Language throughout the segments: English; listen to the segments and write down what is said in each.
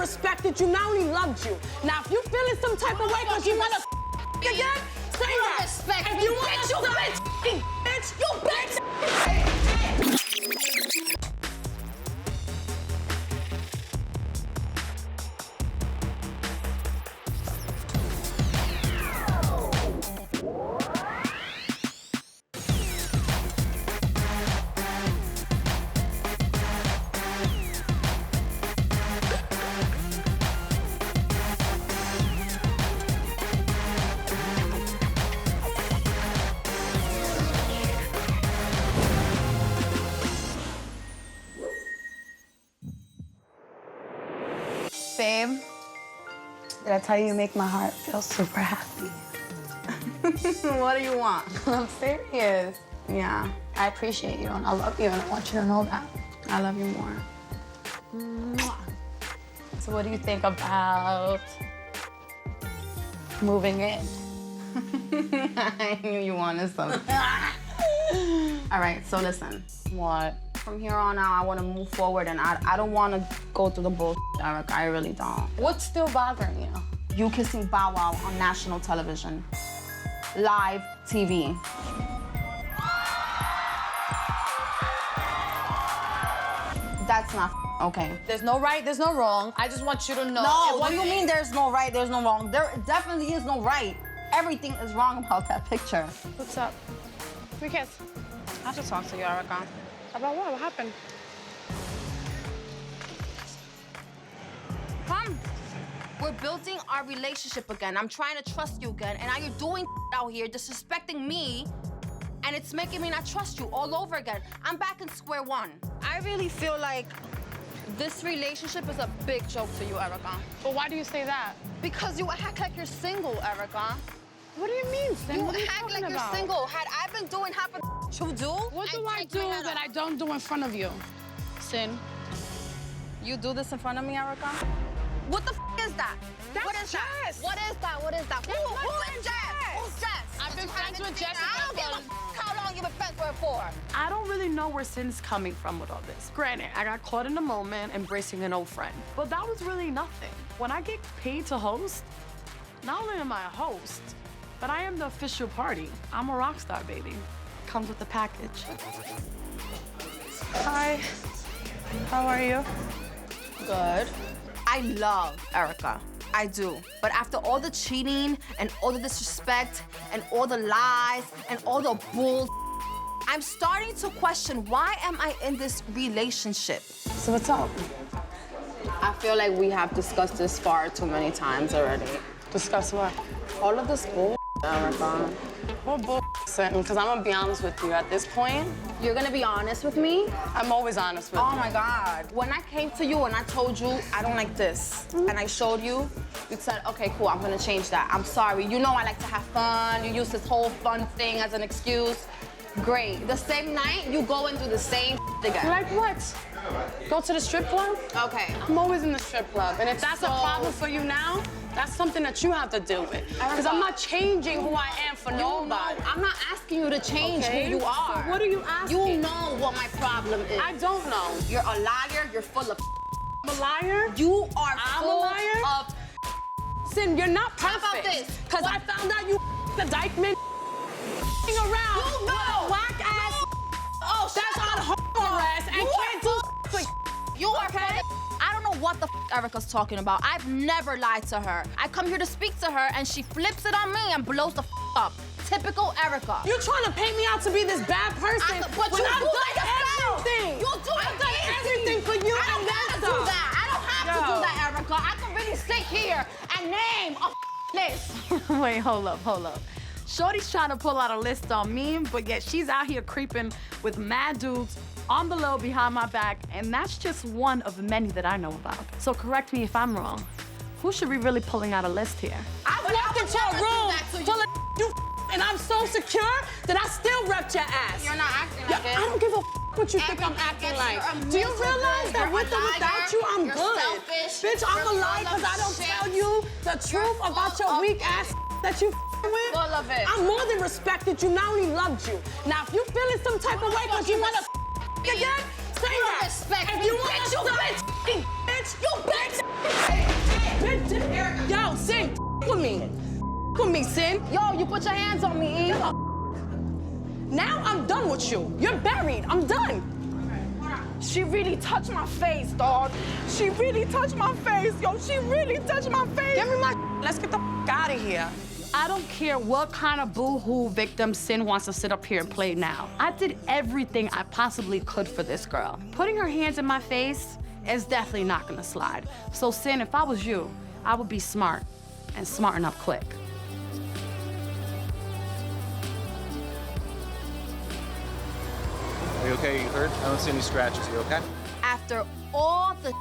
respected you, not only loved you. Now, if you feeling some type of way because you want to again, say that. Respect if me, you want bitch, to you bitch, you bitch. Babe, did I tell you you make my heart feel super happy? What do you want? I'm serious. Yeah, I appreciate you and I love you and I want you to know that. I love you more. Mwah. So what do you think about moving in? I knew you wanted something. All right, so listen. What? From here on out, I want to move forward, and I don't want to go through the bullshit, Erica. I really don't. What's still bothering you? You kissing Bow Wow on national television. Live TV. That's not okay. There's no right, there's no wrong. I just want you to know. No, what do you mean there's no right, there's no wrong? There definitely is no right. Everything is wrong about that picture. What's up? We kiss. I have to talk to you, Erica. About what? What happened? Come. We're building our relationship again. I'm trying to trust you again, and now you're doing out here, disrespecting me, and it's making me not trust you all over again. I'm back in square one. I really feel like this relationship is a big joke to you, Erica. But why do you say that? Because you act like you're single, Erica. What do you mean, Sin? You What are you act talking like about? you're single. Had I been doing half of you do, What do I'd I take do my head that off. I don't do in front of you, Sin? You do this in front of me, Erica? What the is that? That's What is Jess. that? What is that? What is that? That's my Who friend is Jess? Jess. Who's Jess? I've been friends with Jessica I don't give a how long you've been friends with her for. I don't really know where Sin's coming from with all this. Granted, I got caught in the moment embracing an old friend, but that was really nothing. When I get paid to host, not only am I a host, but I am the official party. I'm a rock star, baby. Comes with the package. Hi. How are you? Good. I love Erica. I do. But after all the cheating and all the disrespect and all the lies and all the bull, I'm starting to question, why am I in this relationship? So what's up? I feel like we have discussed this far too many times already. Discuss what? All of this bull, Erica. What bullshit? Because I'm gonna be honest with you. At this point, You're gonna be honest with me? I'm always honest with Oh you. my God. When I came to you and I told you I don't like this, and I showed you, you said, okay, cool, I'm gonna change that. I'm sorry. You know I like to have fun. You use this whole fun thing as an excuse. Great. The same night, you go and do the same again. Like what? Go to the strip club? Okay. I'm always in the strip club. And if that's a problem for you now, that's something that you have to deal with. Because I'm not changing who I am for nobody. I'm not asking you to change Okay. who you are. So what are you asking? You know what my problem is. I don't know. You're a liar. You're full of I'm a liar? You are I'm a full liar? of Sin, you're not perfect. How about this? Because I found out you the Dykeman around. You know. Whack ass. Oh, That's on home arrest and can't do with. You are okay. I don't know what the Erica's talking about. I've never lied to her. I come here to speak to her and she flips it on me and blows the up. Typical Erica. You're trying to paint me out to be this bad person. But when you I've do done that yourself. everything. You do it I've done easy. everything for you I and don't then have to some. do that. I don't have to do that, Erica. I can really sit here and name a list. Wait, hold up. Shorty's trying to pull out a list on me, but yet she's out here creeping with mad dudes on the low behind my back, and that's just one of many that I know about. So correct me if I'm wrong. Who should be really pulling out a list here? I walked into a room full of you and I'm so secure that I still repped your ass. You're not acting Yeah, like it. I don't give a what you think I'm acting like. Do you realize that with or without you, I'm You're good? selfish. Bitch, I'm You're a lie full of because I don't shit. tell you the truth about your full weak of ass that you with. Full of it. I more than respected you, not only loved you. Now, if you feeling some type of way because you want to again, say that. Respect If me, you want bitch, to you bitch. bitch, you bitch. me. With me, Cyn. Yo, you put your hands on me, Eve. Now I'm done with you. You're buried. I'm done. She really touched my face, dog. She really touched my face. Yo, she really touched my face. Give me my Let's get the out of here. I don't care what kind of boo-hoo victim Cyn wants to sit up here and play now. I did everything I possibly could for this girl. Putting her hands in my face is definitely not gonna slide. So Cyn, if I was you, I would be smart and smarten up quick. Are you okay? You hurt? I don't see any scratches. You okay? After all the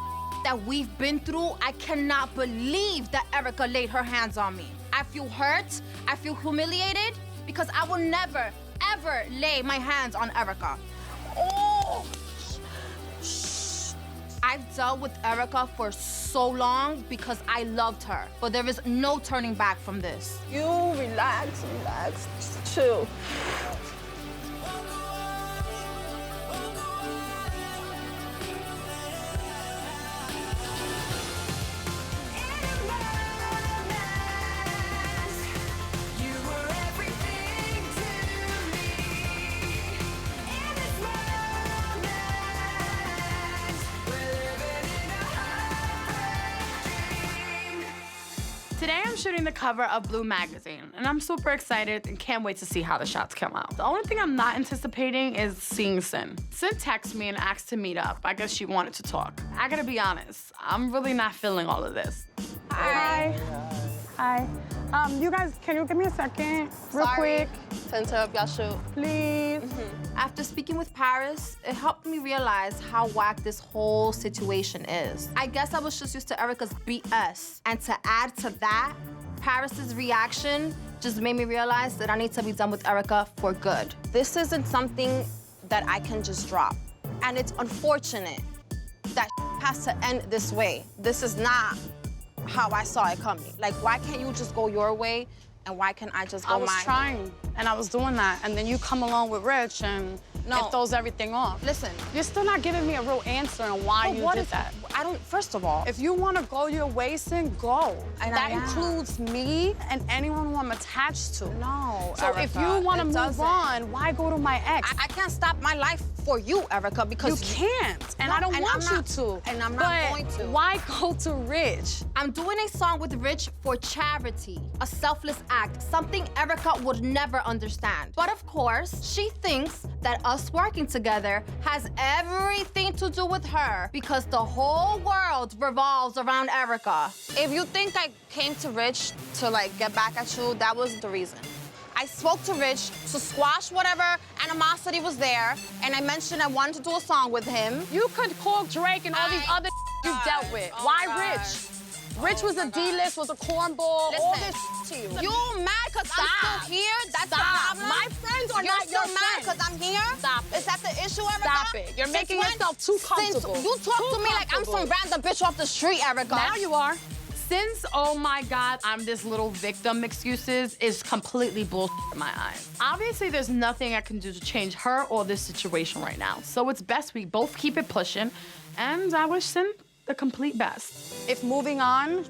that we've been through, I cannot believe that Erica laid her hands on me. I feel hurt, I feel humiliated, because I will never, ever lay my hands on Erica. Oh! I've dealt with Erica for so long because I loved her, but there is no turning back from this. You relax, just chill. Today I'm shooting the cover of Blue Magazine, and I'm super excited and can't wait to see how the shots come out. The only thing I'm not anticipating is seeing Cyn. Cyn texted me and asked to meet up. I guess she wanted to talk. I gotta be honest, I'm really not feeling all of this. Hi. Hi. You guys, can you give me a second? Real quick, To interrupt y'all shoot. please. After speaking with Paris, it helped me realize how whack this whole situation is. I guess I was just used to Erica's BS. And to add to that, Paris's reaction just made me realize that I need to be done with Erica for good. This isn't something that I can just drop. And it's unfortunate that has to end this way. This is not how I saw it coming. Like, why can't you just go your way, and why can't I just go mine? I was trying, and I was doing that, and then you come along with Rich, and it throws everything off. Listen. You're still not giving me a real answer on why you did that. I don't, first of all. If you want to go your way, Cyn, go. And that I am. includes me and anyone who I'm attached to. No, So if you want to move on, why go to my ex? I can't stop my life for you, Erica, because You can't, and I don't want you to. And I'm not going to. Why go to Rich? I'm doing a song with Rich for charity, a selfless act, something Erica would never understand. But of course, she thinks that us working together has everything to do with her because the whole world revolves around Erica. If you think I came to Rich to like get back at you, that was the reason. I spoke to Rich to squash whatever animosity was there, and I mentioned I wanted to do a song with him. You could call Drake and all these other you've dealt with. Why Rich? Rich was a D-list, was a cornball, all this to you. You mad because I'm still here? That's the problem? My friends are You're not your still mad friends. because I'm here? Stop it. Is that the issue, Erica? Stop it. You're making yourself too comfortable. Since you talk to me like I'm some random bitch off the street, Erica. Now you are. Since, oh my God, I'm this little victim excuses is completely bullshit in my eyes. Obviously, there's nothing I can do to change her or this situation right now. So it's best we both keep it pushing, and I wish Cyn the complete best. If moving on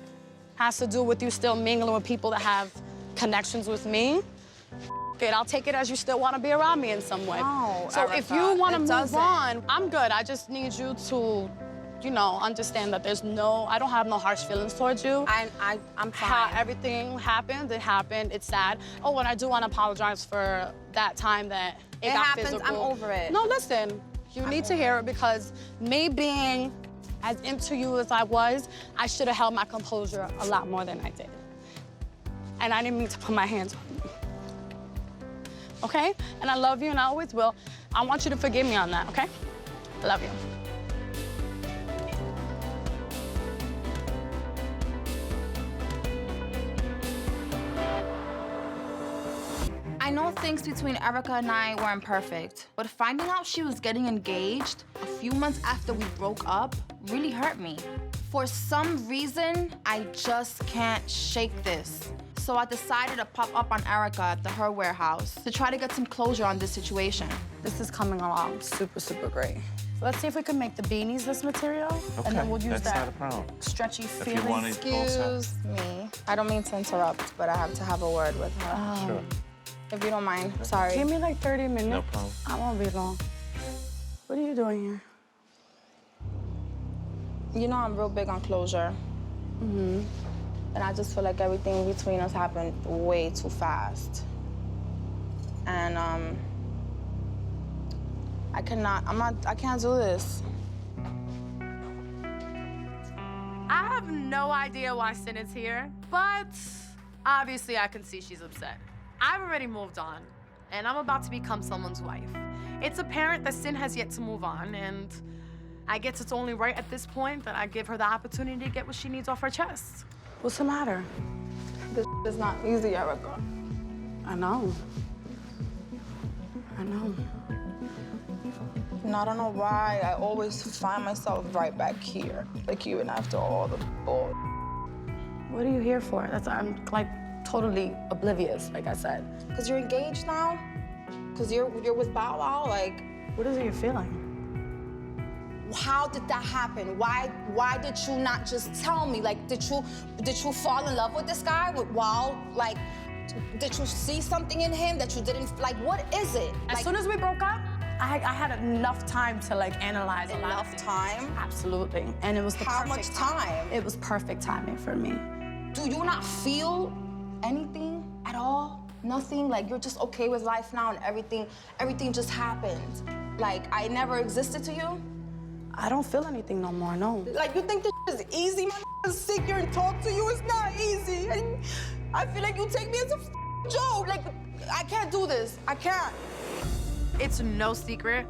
has to do with you still mingling with people that have connections with me, it, I'll take it as you still want to be around me in some way. No, so if Erica, you want to it move doesn't. on, I'm good. I just need you to, you know, understand that I don't have no harsh feelings towards you. I'm How fine. everything happened, it happened, it's sad. Oh, and I do want to apologize for that time that it got happens, physical. I'm over it. No, listen, you need to hear it because me being as into you as I was, I should have held my composure a lot more than I did. And I didn't mean to put my hands on you. Okay? And I love you and I always will. I want you to forgive me on that, okay? I love you. I know things between Erica and I weren't perfect, but finding out she was getting engaged a few months after we broke up really hurt me. For some reason, I just can't shake this. So I decided to pop up on Erica at her warehouse to try to get some closure on this situation. This is coming along super, super great. Let's see if we can make the beanies this material, and then we'll use that's that not a problem. stretchy If feeling. you want it also. Excuse me. I don't mean to interrupt, but I have to have a word with her. Sure. If you don't mind, sorry. Give me like 30 minutes. No problem. I won't be long. What are you doing here? You know I'm real big on closure. Mm-hmm. And I just feel like everything between us happened way too fast. And I can't do this. I have no idea why Cyn is here, but obviously I can see she's upset. I've already moved on, and I'm about to become someone's wife. It's apparent that Cyn has yet to move on, and I guess it's only right at this point that I give her the opportunity to get what she needs off her chest. What's the matter? This is not easy, Erica. I know. I know. And I don't know why I always find myself right back here, like even after all the bull. What are you here for? I'm like totally oblivious, like I said. Cause you're engaged now? Cause you're with Bow Wow? Like, What is it you're feeling? How did that happen? Why did you not just tell me? Like, did you fall in love with this guy while, like, did you see something in him that you didn't, like, what is it? As soon as we broke up, I had enough time to like analyze a lot of Enough things. time? Absolutely. And it was the How perfect much time? It was perfect timing for me. Do you not feel anything at all? Nothing? Like, you're just okay with life now and everything just happened? Like, I never existed to you? I don't feel anything no more, no. Like, you think this is easy, man? To sit here and talk to you, it's not easy. And I feel like you take me as a joke. Like, I can't do this. I can't. It's no secret,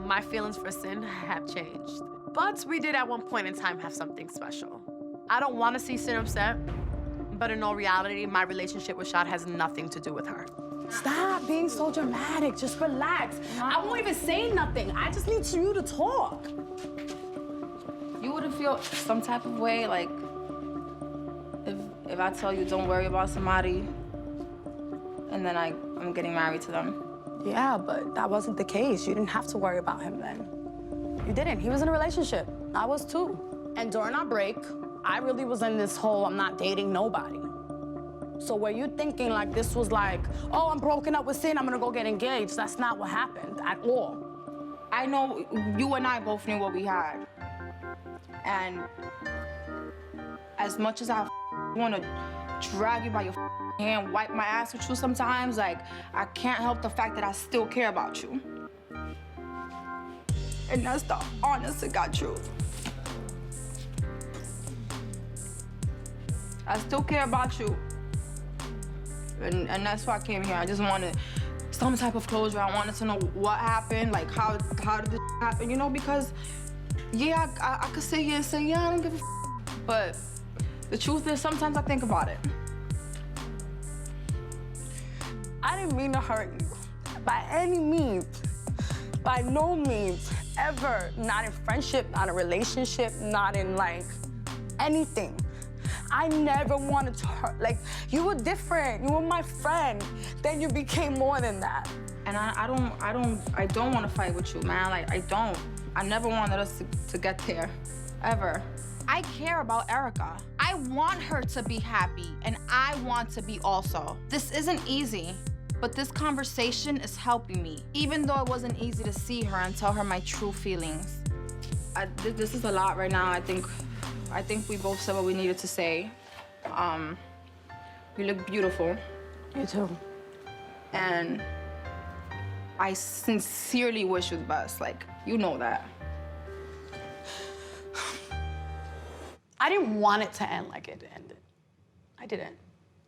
my feelings for Cyn have changed. But we did at one point in time have something special. I don't want to see Cyn upset, but in all reality, my relationship with Shad has nothing to do with her. Stop being so dramatic. Just relax. I won't even say nothing. I just need you to talk. you wouldn't feel some type of way, like, if I tell you don't worry about somebody, and then I'm getting married to them. Yeah, but that wasn't the case. You didn't have to worry about him then. You didn't. He was in a relationship. I was too. And during our break, I really was in this whole I'm not dating nobody. So were you thinking like this was like, oh, I'm broken up with Cyn, I'm gonna go get engaged? That's not what happened at all. I know you and I both knew what we had. And as much as I want to drag you by your hand, wipe my ass with you sometimes, like, I can't help the fact that I still care about you. And that's the honest to God truth. I still care about you. And that's why I came here. I just wanted some type of closure. I wanted to know what happened, like how did this happen, you know, because yeah, I could sit here and say, yeah, I don't give a but the truth is sometimes I think about it. I didn't mean to hurt you by any means. By no means, ever. Not in friendship, not in relationship, not in like anything. I never wanted to hurt. Like, you were different. You were my friend. Then you became more than that. And I don't want to fight with you, man. Like, I don't. I never wanted us to get there, ever. I care about Erica. I want her to be happy, and I want to be also. This isn't easy, but this conversation is helping me, even though it wasn't easy to see her and tell her my true feelings. This is a lot right now. I think we both said what we needed to say. You look beautiful. You too. And I sincerely wish you the best. Like, you know that. I didn't want it to end like it ended. I didn't.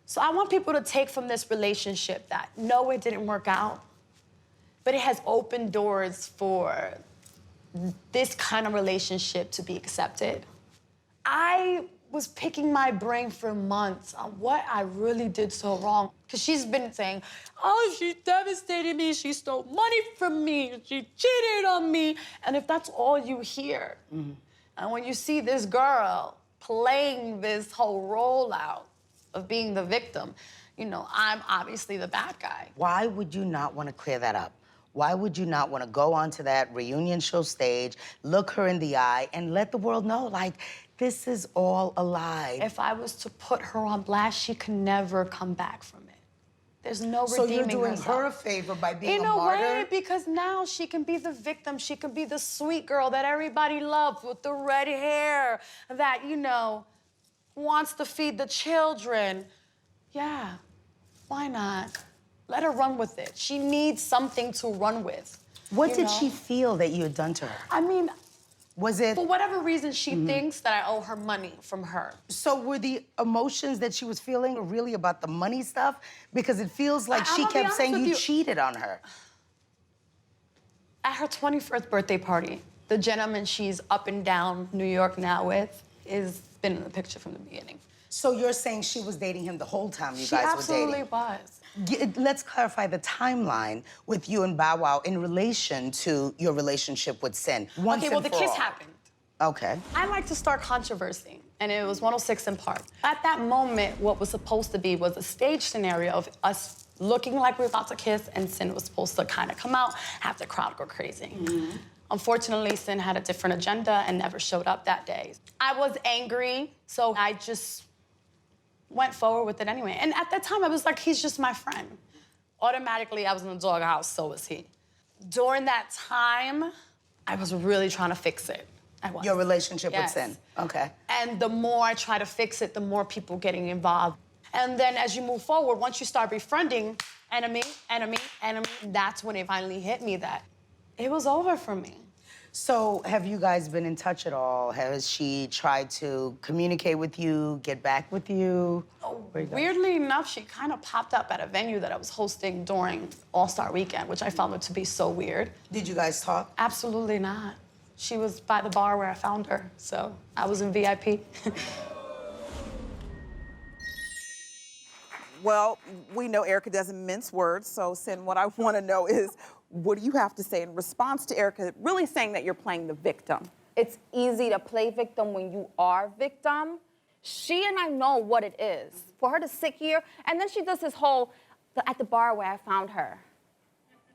So I want people to take from this relationship that, no, it didn't work out, but it has opened doors for this kind of relationship to be accepted. I was picking my brain for months on what I really did so wrong. Because she's been saying, oh, she devastated me, she stole money from me, she cheated on me. And if that's all you hear, and when you see this girl playing this whole role out of being the victim, you know, I'm obviously the bad guy. Why would you not want to clear that up? Why would you not want to go onto that reunion show stage, look her in the eye, and let the world know, like, this is all a lie? If I was to put her on blast, she could never come back from it. There's no redeeming So you're doing herself. her a favor by being In a a martyr? way, because now she can be the victim. She can be the sweet girl that everybody loves with the red hair that, you know, wants to feed the children. Yeah, why not? Let her run with it. She needs something to run with. What you did know? she feel that you had done to her? I mean, Was it... for whatever reason, she thinks that I owe her money from her. So were the emotions that she was feeling really about the money stuff? Because it feels like I'm she gonna be kept honest saying with you you. cheated on her. At her 21st birthday party, the gentleman she's up and down New York now with has been in the picture from the beginning. So you're saying she was dating him the whole time you She guys were absolutely dating? was. Let's clarify the timeline with you and Bow Wow in relation to your relationship with Sin. Once Okay, well, and the for kiss all. happened. Okay. I like to start controversy, and it was 106 in Park. At that moment, what was supposed to be was a stage scenario of us looking like we were about to kiss, and Sin was supposed to kind of come out, have the crowd go crazy. Unfortunately, Sin had a different agenda and never showed up that day. I was angry, so I just went forward with it anyway. And at that time, I was like, he's just my friend. Automatically, I was in the doghouse, so was he. During that time, I was really trying to fix it. I was. Your relationship Yes. with Sin. Okay. And the more I try to fix it, the more people getting involved. And then as you move forward, once you start befriending enemy, enemy, enemy, that's when it finally hit me that it was over for me. So have you guys been in touch at all? Has she tried to communicate with you, get back with you? Where you guys- Weirdly enough, she kind of popped up at a venue that I was hosting during All-Star Weekend, which I found it to be so weird. Did you guys talk? Absolutely not. She was by the bar where I found her, so I was in VIP. Well, we know Erica doesn't mince words, so Sin, what I want to know is, what do you have to say in response to Erica really saying that you're playing the victim? It's easy to play victim when you are victim. She and I know what it is. For her to sit here, and then she does this whole, at the bar where I found her.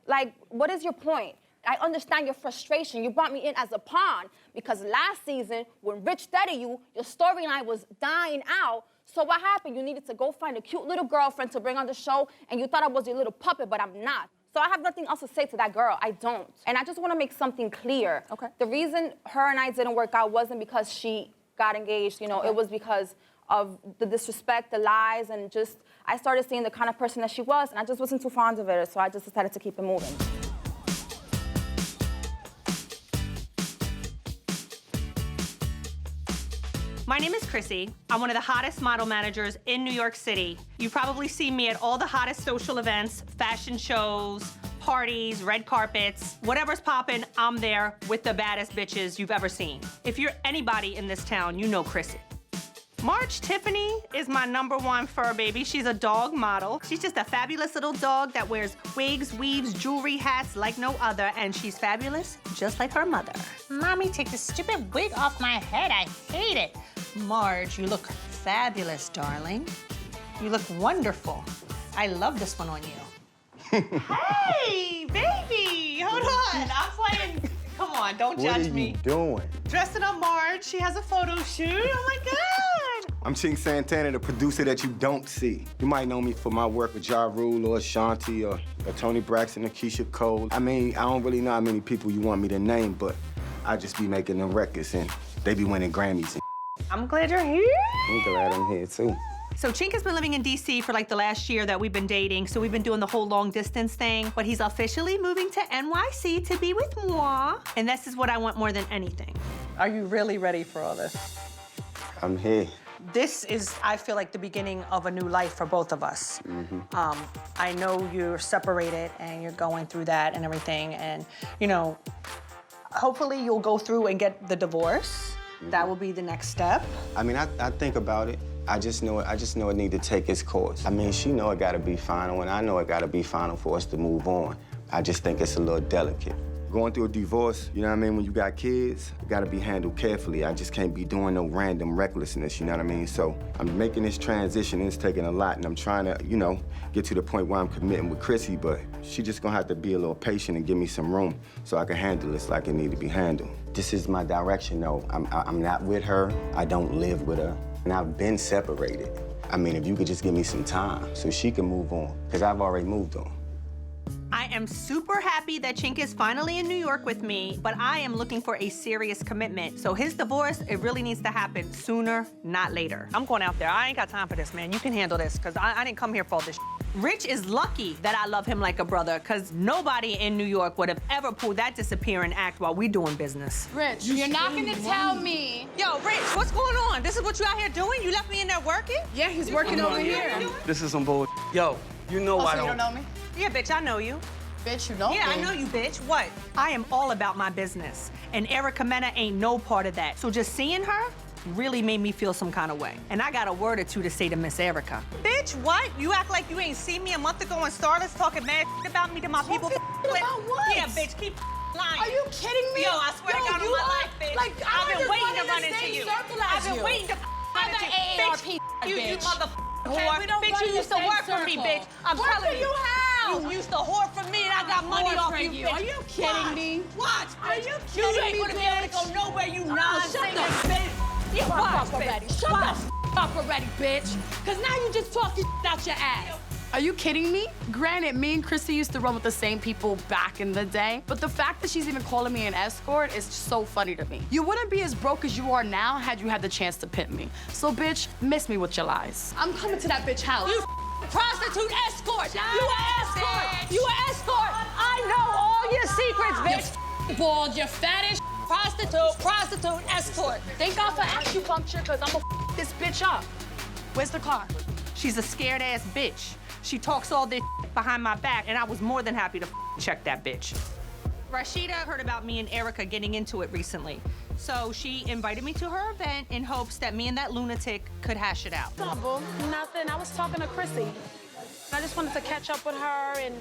Like, what is your point? I understand your frustration. You brought me in as a pawn because last season, when Rich studied you, your storyline was dying out. So what happened? You needed to go find a cute little girlfriend to bring on the show, and you thought I was your little puppet, but I'm not. So I have nothing else to say to that girl. I don't. And I just want to make something clear. Okay. The reason her and I didn't work out wasn't because she got engaged, you know, it was because of the disrespect, the lies, and just, I started seeing the kind of person that she was, and I just wasn't too fond of it, so I just decided to keep it moving. My name is Chrissy. I'm one of the hottest model managers in New York City. You probably see me at all the hottest social events, fashion shows, parties, red carpets, whatever's poppin', I'm there with the baddest bitches you've ever seen. If you're anybody in this town, you know Chrissy. Marge Tiffany is my #1 fur baby. She's a dog model. She's just a fabulous little dog that wears wigs, weaves, jewelry, hats like no other, and she's fabulous just like her mother. Mommy, take the stupid wig off my head. I hate it. Marge, you look fabulous, darling. You look wonderful. I love this one on you. Hey, baby, hold on. I'm playing. Come on, don't judge me. What are you doing? Dressing up Marge. She has a photo shoot. Oh my God. I'm Chink Santana, the producer that you don't see. You might know me for my work with Ja Rule or Ashanti or Tony Braxton or Keisha Cole. I mean, I don't really know how many people you want me to name, but I just be making them records and they be winning Grammys and I'm glad you're here. I'm glad I'm here too. So Chink has been living in DC for like the last year that we've been dating, so we've been doing the whole long distance thing, but he's officially moving to NYC to be with moi, and this is what I want more than anything. Are you really ready for all this? I'm here. This is, I feel like, the beginning of a new life for both of us. I know you're separated and you're going through that and everything, and, you know, hopefully you'll go through and get the divorce. That will be the next step. I mean, I think about it. I just know it need to take its course. I mean, she know it gotta be final, and I know it gotta be final for us to move on. I just think it's a little delicate. Going through a divorce, you know what I mean, when you got kids, it gotta be handled carefully. I just can't be doing no random recklessness, you know what I mean? So I'm making this transition, and it's taking a lot, and I'm trying to, you know, get to the point where I'm committing with Chrissy, but she just gonna have to be a little patient and give me some room so I can handle this like it need to be handled. This is my direction, though. I'm not with her, I don't live with her, and I've been separated. I mean, if you could just give me some time so she can move on, because I've already moved on. I am super happy that Chink is finally in New York with me, but I am looking for a serious commitment. So his divorce, it really needs to happen sooner, not later. I'm going out there. I ain't got time for this, man. You can handle this, because I didn't come here for all this. Rich is lucky that I love him like a brother, because nobody in New York would have ever pulled that disappearing act while we doing business. Rich, you're not gonna tell me. Yo, Rich, what's going on? This is what you out here doing? You left me in there working? Yeah, he's working over here. This is some bull. Yo, you know I So you don't know me? Yeah, bitch, I know you. Bitch, you know me. Yeah, I know you, bitch. What? I am all about my business, and Erica Mena ain't no part of that. So just seeing her really made me feel some kind of way. And I got a word or two to say to Miss Erica. Bitch, what? You act like you ain't seen me a month ago in Starless talking mad about me to my people. About what? Yeah, bitch, keep lying. Are you kidding me? Yo, I swear to God on my life, bitch. Like, I've been waiting to run in the into same you. circle I've as been you. waiting to run into you. AARP, Bitch, you bitch. motherfucker. Okay, we don't Bitch, run you in used the to same work for me, circle. bitch. I'm Work telling for you how? You used to whore for me, and I got money off you, bitch. Are you kidding me? What? Are you You kidding ain't me, gonna be able to bitch? go nowhere, you Shut nonsense, the bitch. You Shut what, up already. bitch? Shut What? the up already, bitch. Because now you just talking out your ass. Are you kidding me? Granted, me and Chrissy used to run with the same people back in the day, but the fact that she's even calling me an escort is so funny to me. You wouldn't be as broke as you are now had you had the chance to pimp me. So, bitch, miss me with your lies. I'm coming to that bitch house. You prostitute escort. You an escort. You an escort. I know all your secrets, bitch. You bald, you fattish. Prostitute, escort. Thank God for acupuncture, because I'm gonna this bitch up. Where's the car? She's a scared-ass bitch. She talks all this behind my back, and I was more than happy to check that bitch. Rashida heard about me and Erica getting into it recently. So she invited me to her event in hopes that me and that lunatic could hash it out. Nothing. I was talking to Chrissy. I just wanted to catch up with her and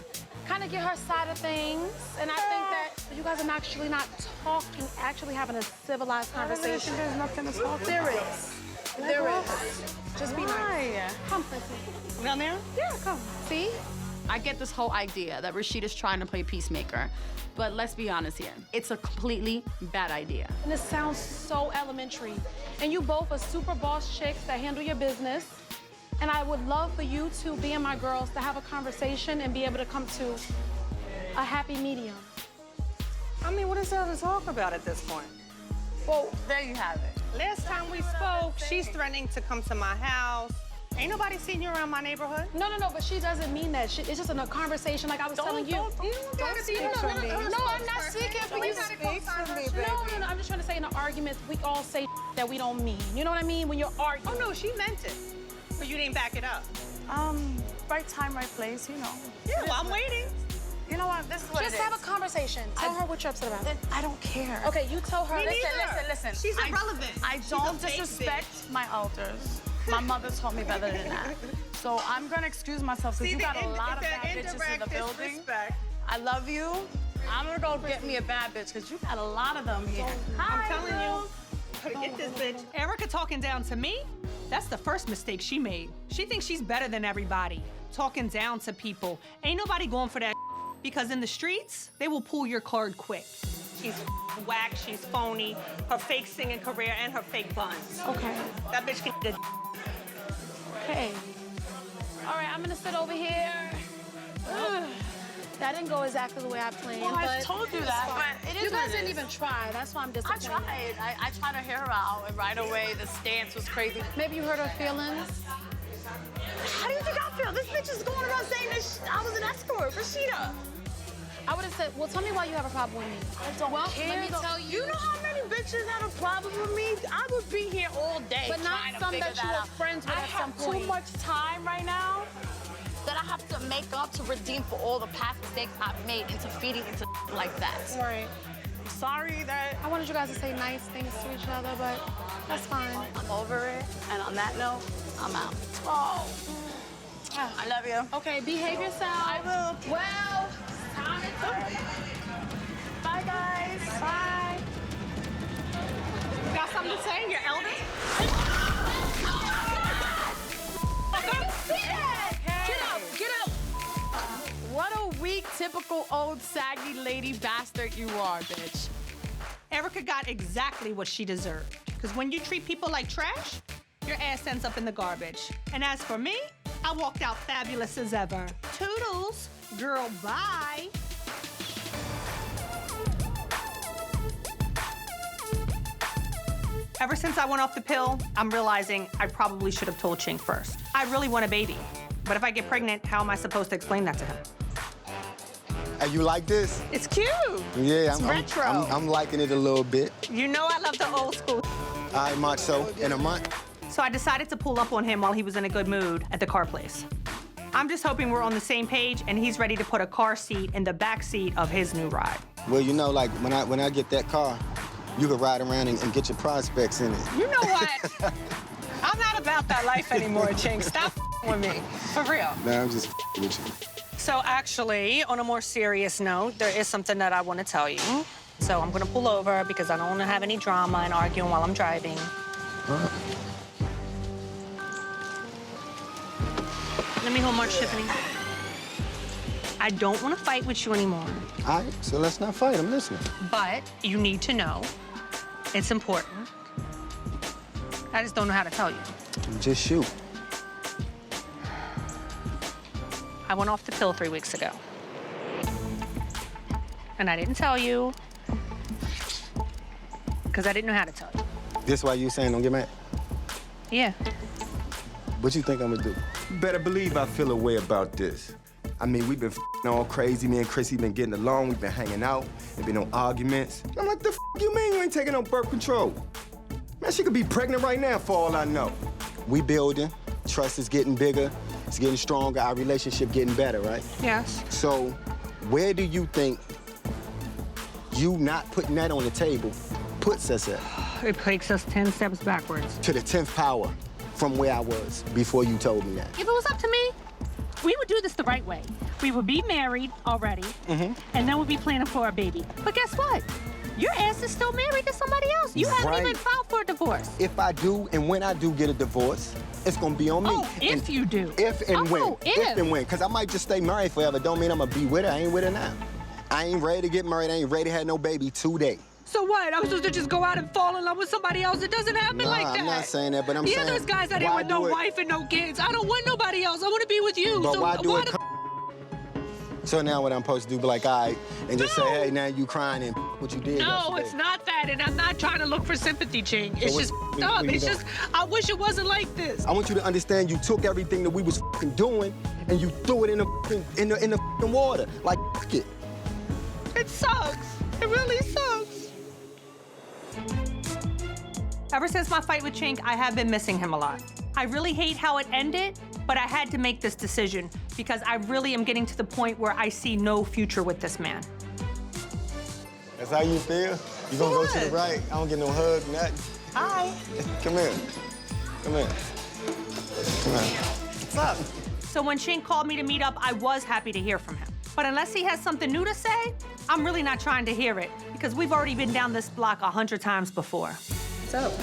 kind of get her side of things. And I think that you guys are actually not talking, actually having a civilized conversation. There's nothing to talk There is. There is. Just be nice. Come, Chrissy. Down there? Yeah, come. See? I get this whole idea that Rashida's trying to play peacemaker, but let's be honest here. It's a completely bad idea. And it sounds so elementary. And you both are super boss chicks that handle your business. And I would love for you two, being my girls, to have a conversation and be able to come to a happy medium. I mean, what is there to talk about at this point? Well, there you have it. Last time we spoke, she's threatening to come to my house. Ain't nobody seen you around my neighborhood. No, but she doesn't mean that. It's just in a conversation like I was telling you. Don't speak for me. No, I'm not speaking for you. Speak for me, baby. No, I'm just trying to say in the arguments, we all say that we don't mean. You know what I mean? When you're arguing. Oh, no, she meant it. But you didn't back it up. Right time, right place, you know. Yeah, well, I'm waiting. You know what? This is what Just it is. have a conversation. Tell her what you're upset about. I don't care. Okay, you tell her. Listen. She's irrelevant. I She's don't a fake disrespect bitch. my elders. My mother taught me better than that. So I'm gonna excuse myself because you got a lot of bad bitches in the building. Disrespect. I love you. I'm gonna go get me a bad bitch because you got a lot of them here. I'm telling you. Get this bitch. Erica talking down to me? That's the first mistake she made. She thinks she's better than everybody. Talking down to people. Ain't nobody going for that because in the streets, they will pull your card quick. She's whack, she's phony, her fake singing career and her fake buns. Okay. That bitch can get Okay. All right, I'm gonna sit over here. That didn't go exactly the way I planned. Well, I but told you that, but it is you what guys it didn't is. even try. That's why I'm I disappointed. tried. I tried to hear her out, and right away the stance was crazy. Maybe you hurt her feelings. How do you think I feel? This bitch is going around saying that I was an escort, Rashida. I would have said, well, tell me why you have a problem with me. I don't care. Let me tell you. You know how many bitches have a problem with me? I would be here all day But not trying to some figure that you that were out. friends with I at have some point. too much time right now that I have to make up to redeem for all the past mistakes I've made into feeding into like that. Right. Sorry that I wanted you guys to say nice things to each other, but that's fine. I'm over it. And on that note, I'm out. Oh. I love you. Okay, behave yourself. I will. Well, time is up. Bye, guys. guys. Bye. You got something to say? Your eldest? Get up! What a weak, typical old saggy lady bastard you are, bitch. Erica got exactly what she deserved. Because when you treat people like trash, your ass ends up in the garbage. And as for me, I walked out fabulous as ever. Toodles, girl, bye. Ever since I went off the pill, I'm realizing I probably should have told Chink first. I really want a baby. But if I get pregnant, how am I supposed to explain that to him? Hey, you like this? It's cute. Yeah, It's retro. I'm liking it a little bit. You know I love the old school. All right, Macho, in a month. So I decided to pull up on him while he was in a good mood at the car place. I'm just hoping we're on the same page and he's ready to put a car seat in the back seat of his new ride. Well, you know, like, when I get that car, you can ride around and get your prospects in it. You know what? I'm not about that life anymore, Chink. Stop with me. For real. Nah, I'm just with you. So actually, on a more serious note, there is something that I want to tell you. So I'm going to pull over because I don't want to have any drama and arguing while I'm driving. Let me hold March, Tiffany. I don't want to fight with you anymore. All right, so let's not fight. I'm listening. But you need to know it's important. I just don't know how to tell you. Just shoot. I went off the pill 3 weeks ago. And I didn't tell you because I didn't know how to tell you. This why you saying don't get mad? Yeah. What you think I'm gonna do? You better believe I feel a way about this. I mean, we've been all crazy. Me and Chrissy been getting along. We've been hanging out. There been no arguments. I'm like, the you mean you ain't taking no birth control? Man, she could be pregnant right now for all I know. We building. Trust is getting bigger. It's getting stronger. Our relationship getting better, right? Yes. So, where do you think you not putting that on the table puts us at? It takes us 10 steps backwards. To the 10th power from where I was before you told me that. If it was up to me, we would do this the right way. We would be married already, and then we'd be planning for a baby. But guess what? Your ass is still married to somebody else. You haven't even filed for a divorce. If I do, and when I do get a divorce, it's gonna be on me. Oh, if you do. If and when. Oh, if. And when. Because I might just stay married forever. Don't mean I'm gonna be with her. I ain't with her now. I ain't ready to get married. I ain't ready to have no baby today. So what? I'm supposed to just go out and fall in love with somebody else? It doesn't happen like that. I'm not saying that, but I'm saying. Yeah, there's guys out here with no wife and no kids. I don't want nobody else. I want to be with you. But so why do it? So now what I'm supposed to do, be like, all right, and just say, hey, now you crying and what you did No, yesterday. it's not that, and I'm not trying to look for sympathy, Chink. It's just what you It's doing? just, I wish it wasn't like this. I want you to understand you took everything that we was doing and you threw it in the water. Like, it. It sucks. It really sucks. Ever since my fight with Chink, I have been missing him a lot. I really hate how it ended, but I had to make this decision because I really am getting to the point where I see no future with this man. That's how you feel? You gonna go to the right? I don't get no hug, nothing. Hi. Come here. Come here. Come here. What's up? So when Chink called me to meet up, I was happy to hear from him. But unless he has something new to say, I'm really not trying to hear it because we've already been down this block 100 times before. What's up?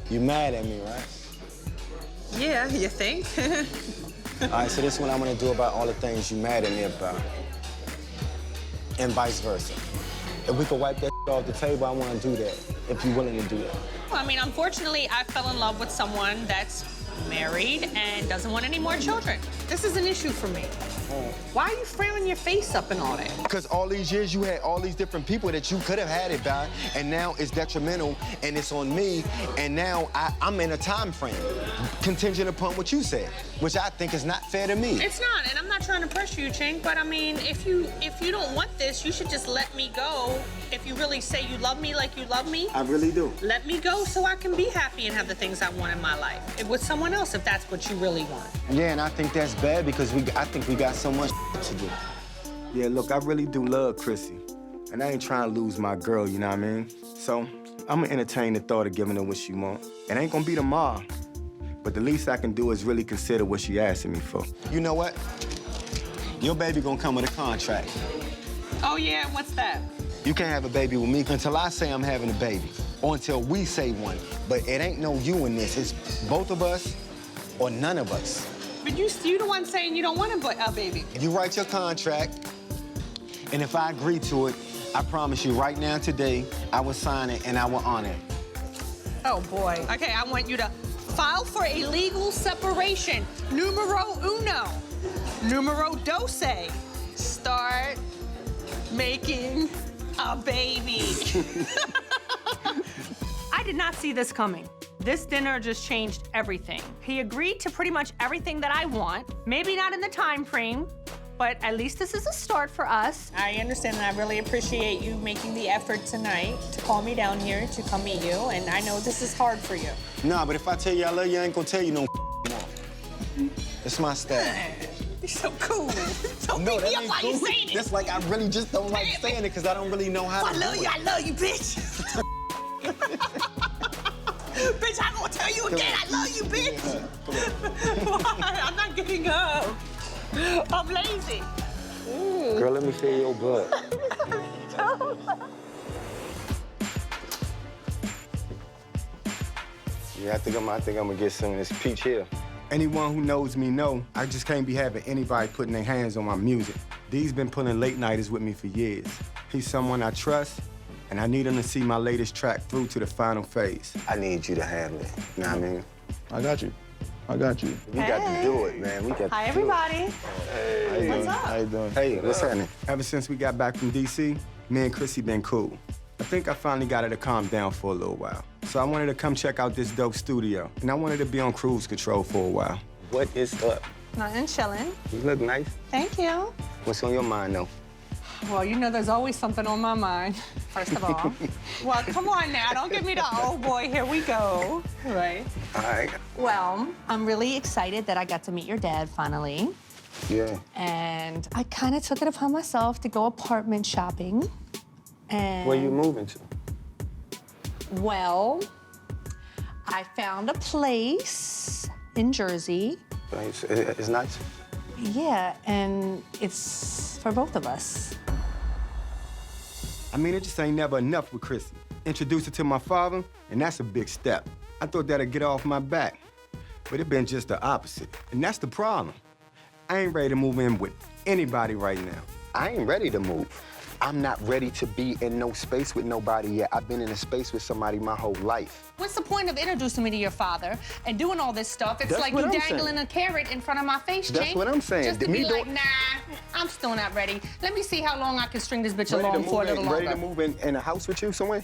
You mad at me, right? Yeah, you think? All right, so this is what I'm gonna do about all the things you mad at me about. And vice versa. If we could wipe that off the table, I wanna do that, if you're willing to do that. Well, I mean, unfortunately, I fell in love with someone that's married and doesn't want any more children. This is an issue for me. Why are you framing your face up and all that? Because all these years you had all these different people that you could have had it by, and now it's detrimental and it's on me, and now I'm in a time frame contingent upon what you said, which I think is not fair to me. It's not, and I'm not trying to pressure you, Chink, but I mean, if you don't want this, you should just let me go. If you really say you love me like you love me, I really do. let me go so I can be happy and have the things I want in my life. With someone else, if that's what you really want. Yeah, and I think that's bad because I think we got so much to do. Yeah, look, I really do love Chrissy. And I ain't trying to lose my girl, you know what I mean? So, I'm gonna entertain the thought of giving her what she wants. It ain't gonna be tomorrow, but the least I can do is really consider what she asking me for. You know what? Your baby gonna come with a contract. Oh, yeah, what's that? You can't have a baby with me until I say I'm having a baby, or until we say one. But it ain't no you in this. It's both of us or none of us. But you the one saying you don't want a baby. You write your contract, and if I agree to it, I promise you right now today, I will sign it and I will honor it. Oh, boy. Okay, I want you to file for a legal separation. Numero uno. Numero doce. Start making a baby. I did not see this coming. This dinner just changed everything. He agreed to pretty much everything that I want. Maybe not in the time frame, but at least this is a start for us. I understand, and I really appreciate you making the effort tonight to call me down here to come meet you, and I know this is hard for you. Nah, but if I tell you I love you, I ain't gonna tell you no more. It's my style. You're so cool. Don't beat me up while you're saying it. That's like I really just don't like saying it because I don't really know how to do it. I love you, bitch. Bitch, I'm gonna tell you again, I love you, bitch. I'm not getting up. I'm lazy. Girl, let me feel your butt. Yeah, I think I'm gonna get some of this peach here. Anyone who knows me know I just can't be having anybody putting their hands on my music. D's been pulling late nighters with me for years. He's someone I trust, and I need him to see my latest track through to the final phase. I need you to handle it. You know what I mean? I got you. I got you. We got to do it, man. We got to Hi, do everybody. it. Hey. What's up? How you doing? Hey, what's happening? Ever since we got back from D.C., me and Chrissy been cool. I think I finally got her to calm down for a little while. So I wanted to come check out this dope studio, and I wanted to be on cruise control for a while. What is up? Nothing, chilling. You look nice. Thank you. What's on your mind, though? Well, you know there's always something on my mind, first of all. Well, come on now, don't give me the, oh boy, here we go. Right. All right. Well, I'm really excited that I got to meet your dad finally. Yeah. And I kind of took it upon myself to go apartment shopping. And Where you moving to? well, I found a place in Jersey. It's nice. Yeah, and it's for both of us. I mean, it just ain't never enough with Chrissy. Introduce her to my father, and that's a big step. I thought that'd get her off my back, but it been just the opposite. And that's the problem. I ain't ready to move in with anybody right now. I ain't ready to move. I'm not ready to be in no space with nobody yet. I've been in a space with somebody my whole life. What's the point of introducing me to your father and doing all this stuff? It's That's like what you I'm dangling saying. a carrot in front of my face, Chink. That's what I'm saying. Just to Me be like, nah, I'm still not ready. Let me see how long I can string this bitch along for a little longer. Ready to move in a house with you somewhere?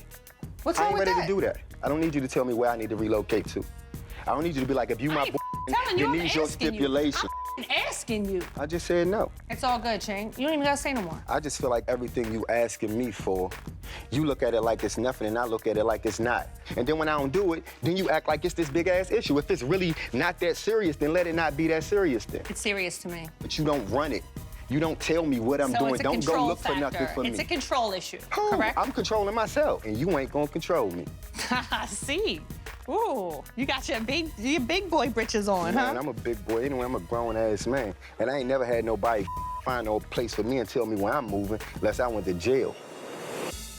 What's I wrong ain't with ready that? to do that. I don't need you to tell me where I need to relocate to. I don't need you to be like, if you my boy, telling you, you I'm need your asking you. stipulation. I'm asking you. I just said no. It's all good, Chink. You don't even gotta say no more. I just feel like everything you asking me for, you look at it like it's nothing and I look at it like it's not. And then when I don't do it, then you act like it's this big ass issue. If it's really not that serious, then let it not be that serious then. It's serious to me. But you don't run it. You don't tell me what I'm So doing. it's a Don't go control look for nothing factor. for me. It's a control issue, Who? correct? I'm controlling myself, and you ain't gonna control me. I see. Ooh, you got your big boy britches on, huh? Man, I'm a big boy. Anyway, I'm a grown-ass man. And I ain't never had nobody find no place for me and tell me where I'm moving unless I went to jail.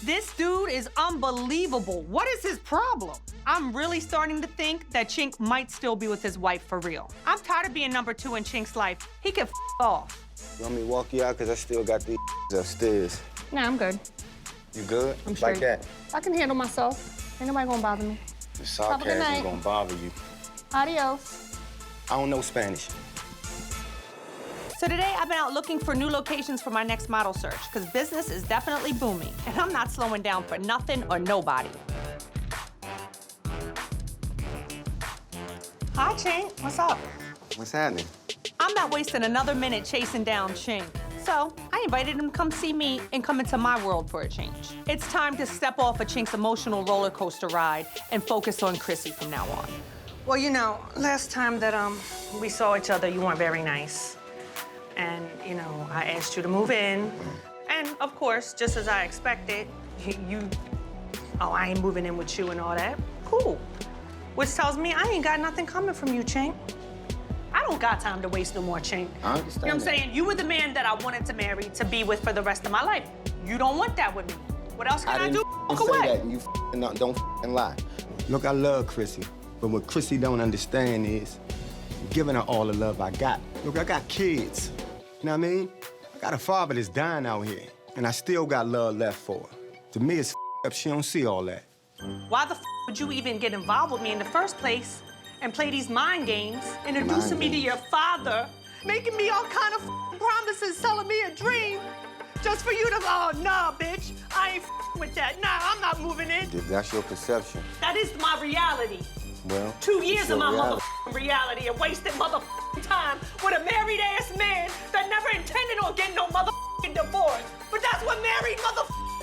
This dude is unbelievable. What is his problem? I'm really starting to think that Chink might still be with his wife for real. I'm tired of being number 2 in Chink's life. He can off. You want me to walk you out? Because I still got these upstairs. Nah, I'm good. You good? I'm Like straight. that? I can handle myself. Ain't nobody gonna bother me. The Have a good sarcasm night. gonna bother you. Adios. I don't know Spanish. So today I've been out looking for new locations for my next model search because business is definitely booming and I'm not slowing down for nothing or nobody. Hi, Chink. What's up? What's happening? I'm not wasting another minute chasing down Chink. So I invited him to come see me and come into my world for a change. It's time to step off of Chink's emotional roller coaster ride and focus on Chrissy from now on. Well, you know, last time that we saw each other, you weren't very nice. And, you know, I asked you to move in. And, of course, just as I expected, oh, I ain't moving in with you and all that. Cool. Which tells me I ain't got nothing coming from you, Chink. I don't got time to waste no more, Chink. I understand You know what I'm that. saying? You were the man that I wanted to marry, to be with for the rest of my life. You don't want that with me. What else can I didn't do? f***ing Walk say away. that, and you don't f***ing lie. Look, I love Chrissy, but what Chrissy don't understand is giving her all the love I got. Look, I got kids, you know what I mean? I got a father that's dying out here, and I still got love left for her. To me, it's up she don't see all that. Why the would you even get involved with me in the first place and play these mind games, introducing me to your father, making me all kind of promises, selling me a dream, just for you to, oh, nah, bitch, I ain't with that. Nah, I'm not moving in. If that's your perception, That is my reality. well, 2 years it's of your my reality. reality and wasted time with a married-ass man that never intended on getting no divorce. But that's what married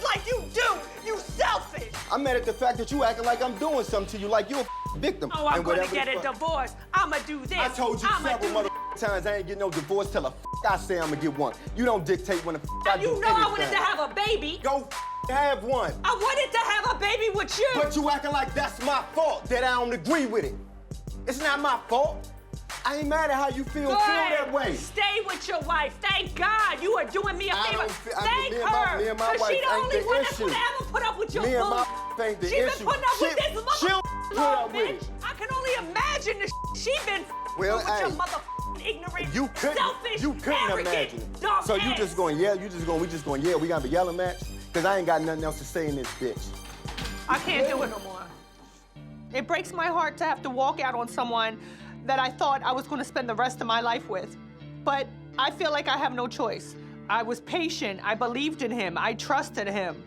like you do. You selfish. I'm mad at the fact that you acting like I'm doing something to you, like you're a victim. Oh, I'm and gonna whatever get the a fuck. divorce. I'ma do this. I told you I'ma several do times I ain't getting no divorce till the I say I'm gonna get one. You don't dictate when the I do You know I wanted anything. to have a baby. Go have one. I wanted to have a baby with you. But you acting like that's my fault, that I don't agree with it. It's not my fault. I ain't mad at how you feel that way. Stay with your wife. Thank God you are doing me a favor. Thank me her. and my wife She the ain't only the one that's issue. gonna ever put up with your Me and my bull. wife ain't the She been issue. putting up with this She'll put up with bitch. it. I can only imagine the she been Well, with your hey, ignorant, You couldn't arrogant, imagine it. dumb So you ass. just gonna yell, we just gonna yell, we gotta be yelling match? Cause I ain't got nothing else to say in this bitch. I can't do it no more. It breaks my heart to have to walk out on someone that I thought I was going to spend the rest of my life with. But I feel like I have no choice. I was patient. I believed in him. I trusted him.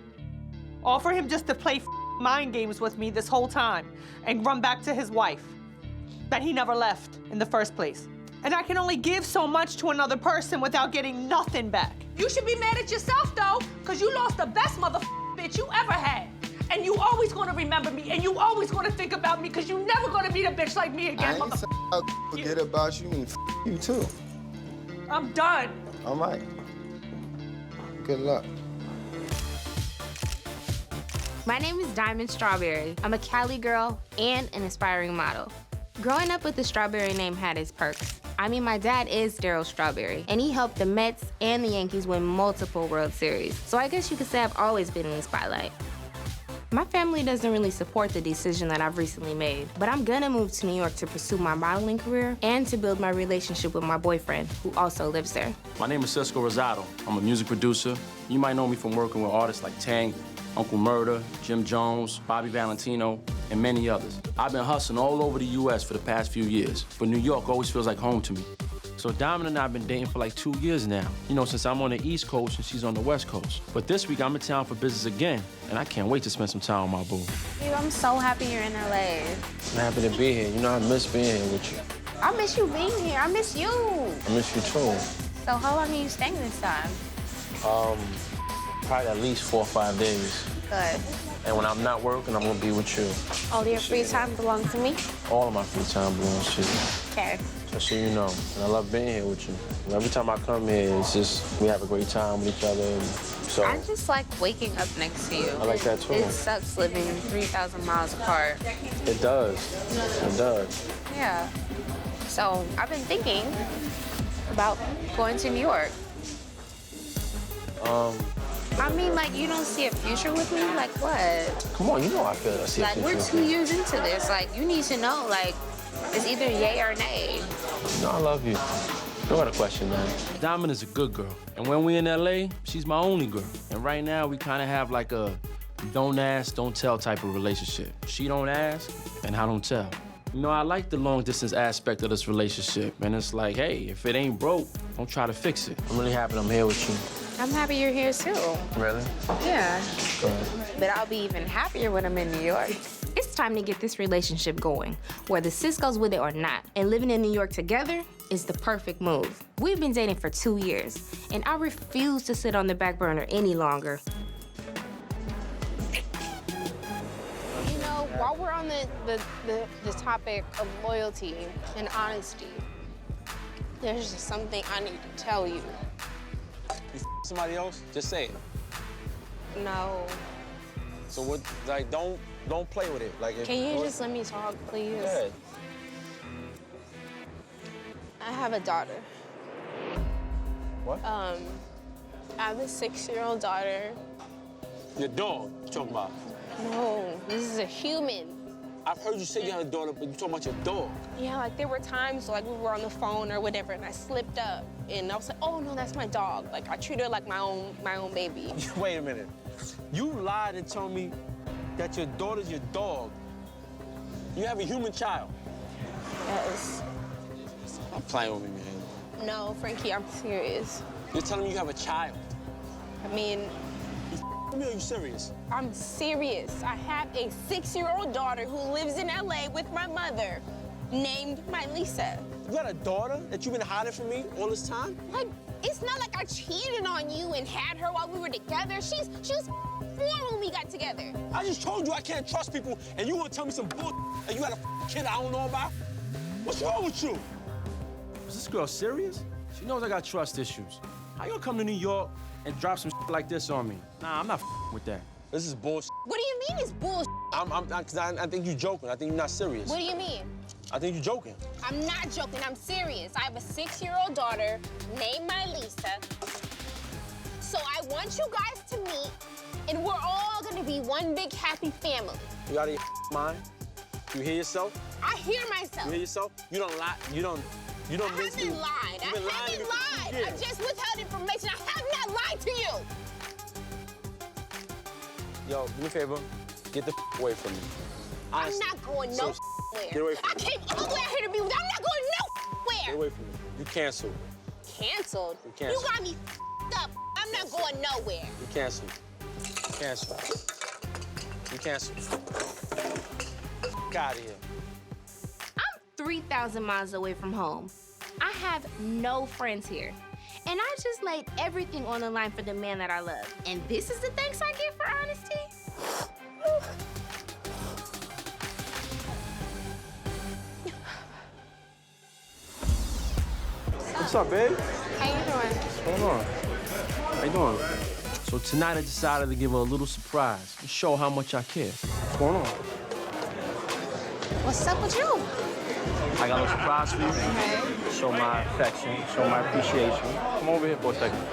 All for him just to play mind games with me this whole time and run back to his wife that he never left in the first place. And I can only give so much to another person without getting nothing back. You should be mad at yourself, though, because you lost the best bitch you ever had. And you always gonna remember me, and you always gonna think about me, because you never gonna meet a bitch like me I again, ain't saying I'll forget about you and you too. I'm done. All right. Good luck. My name is Diamond Strawberry. I'm a Cali girl and an aspiring model. Growing up with the Strawberry name had its perks. I mean, my dad is Darryl Strawberry, and he helped the Mets and the Yankees win multiple World Series. So I guess you could say I've always been in the spotlight. My family doesn't really support the decision that I've recently made, but I'm gonna move to New York to pursue my modeling career and to build my relationship with my boyfriend, who also lives there. My name is Cisco. I'm a music producer. You might know me from working with artists like Tank, Uncle Murder, Jim Jones, Bobby Valentino, and many others. I've been hustling all over the U.S. for the past few years, but New York always feels like home to me. So Diamond and I have been dating for like 2 years now. You know, since I'm on the East Coast and she's on the West Coast. But this week I'm in town for business again, and I can't wait to spend some time with my boo. Babe, I'm so happy you're in LA. I'm happy to be here. You know, I miss being here with you. I miss you being here. I miss you. I miss you too. So how long are you staying this time? Probably at least 4 or 5 days. Good. And when I'm not working, I'm gonna be with you. All your free time belongs to me? All of my free time belongs to you. Okay. Just so you know. And I love being here with you. And every time I come here, it's just, we have a great time with each other. And so I just like waking up next to you. I like that too. It sucks living 3,000 miles apart. It does. It does. Yeah. So I've been thinking about going to New York. I mean, like, you don't see a future with me? Like, what? Come on, you know I feel I see a Like, future we're with 2 you. years into this. Like, you need to know, like, it's either yay or nay. No, I love you. No other question, man. Diamond is a good girl, and when we in LA, she's my only girl. And right now, we kind of have like a don't ask, don't tell type of relationship. She don't ask, and I don't tell. You know, I like the long distance aspect of this relationship, and it's like, hey, if it ain't broke, don't try to fix it. I'm really happy I'm here with you. I'm happy you're here, too. Really? Yeah. Good. But I'll be even happier when I'm in New York. It's time to get this relationship going, whether Cisco's with it or not. And living in New York together is the perfect move. We've been dating for 2 years, and I refuse to sit on the back burner any longer. You know, while we're on the topic of loyalty and honesty, there's just something I need to tell you. You somebody else? Just say it. No. So what? Like, don't play with it. Like, if, Can you just let me talk, please? Go ahead. I have a daughter. What? I have a 6-year-old daughter Your dog, you talking about? No, this is a human. I've heard you say you had a daughter, but you talking about your dog. Yeah, like there were times like we were on the phone or whatever, and I slipped up, and I was like, oh no, that's my dog. Like I treat her like my own baby. Wait a minute. You lied and told me that your daughter's your dog. You have a human child. Yes. I'm playing with me, man. No, Frankie, I'm serious. You're telling me you have a child. I mean, Me, are you serious? I'm serious. I have a 6-year-old daughter who lives in LA with my mother, named Lisa. You got a daughter that you've been hiding from me all this time? Like, it's not like I cheated on you and had her while we were together. She was 4 when we got together. I just told you I can't trust people, and you want to tell me some bull and you got a kid I don't know about? What's wrong with you? Is this girl serious? She knows I got trust issues. How you gonna come to New York and drop some like this on me? Nah, I'm not with that. This is bullshit. What do you mean it's bullshit? I think you're joking. I think you're not serious. What do you mean? I think you're joking. I'm not joking, I'm serious. I have a 6-year-old daughter named Lisa. So I want you guys to meet, and we're all gonna be one big happy family. You out of your mind? You hear yourself? I hear myself. You hear yourself? You don't lie. You don't I haven't lied. I haven't lied. I just withheld information. I have not lied to you. Yo, do me a favor. Get the away from me. I'm not going nowhere. Get away from I came all the way out here to be with you. I'm not going nowhere. Get away from me. You canceled. Canceled? You canceled. You got me up. I'm not going nowhere. You canceled. Canceled. You canceled. Get out of here. 3,000 miles away from home. I have no friends here. And I just laid everything on the line for the man that I love. And this is the thanks I get for honesty? What's up, babe? How you doing? What's going on? How you doing? So tonight I decided to give her a little surprise to show how much I care. What's going on? What's up with you? I got a little surprise for you. Okay. Show my affection, show my appreciation. Come over here for a second.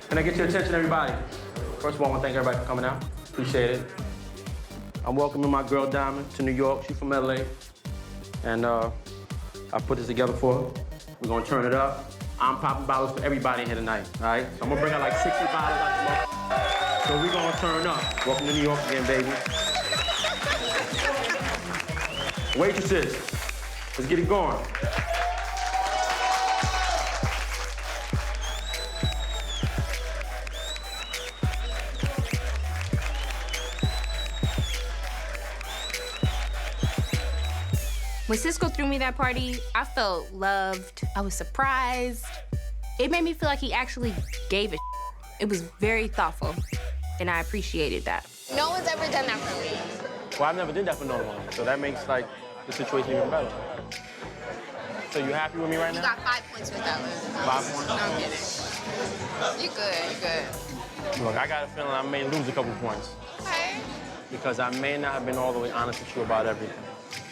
Can I get your attention, everybody? First of all, I want to thank everybody for coming out. Appreciate it. I'm welcoming my girl Diamond to New York. She's from LA. And I put this together for her. We're gonna turn it up. I'm popping bottles for everybody here tonight, all right? So I'm gonna bring out like 60 bottles out the So we're gonna turn up. Welcome to New York again, baby. Waitresses, let's get it going. When Cisco threw me that party, I felt loved. I was surprised. It made me feel like he actually gave a It was very thoughtful, and I appreciated that. No one's ever done that for me. Well, I never did that for no one, so that makes like the situation even better. So you happy with me right You now? got 5 points with that one. 5 points? No, I'm kidding. You good, you good. Look, I got a feeling I may lose a couple points Okay. because I may not have been all the way honest with you about everything.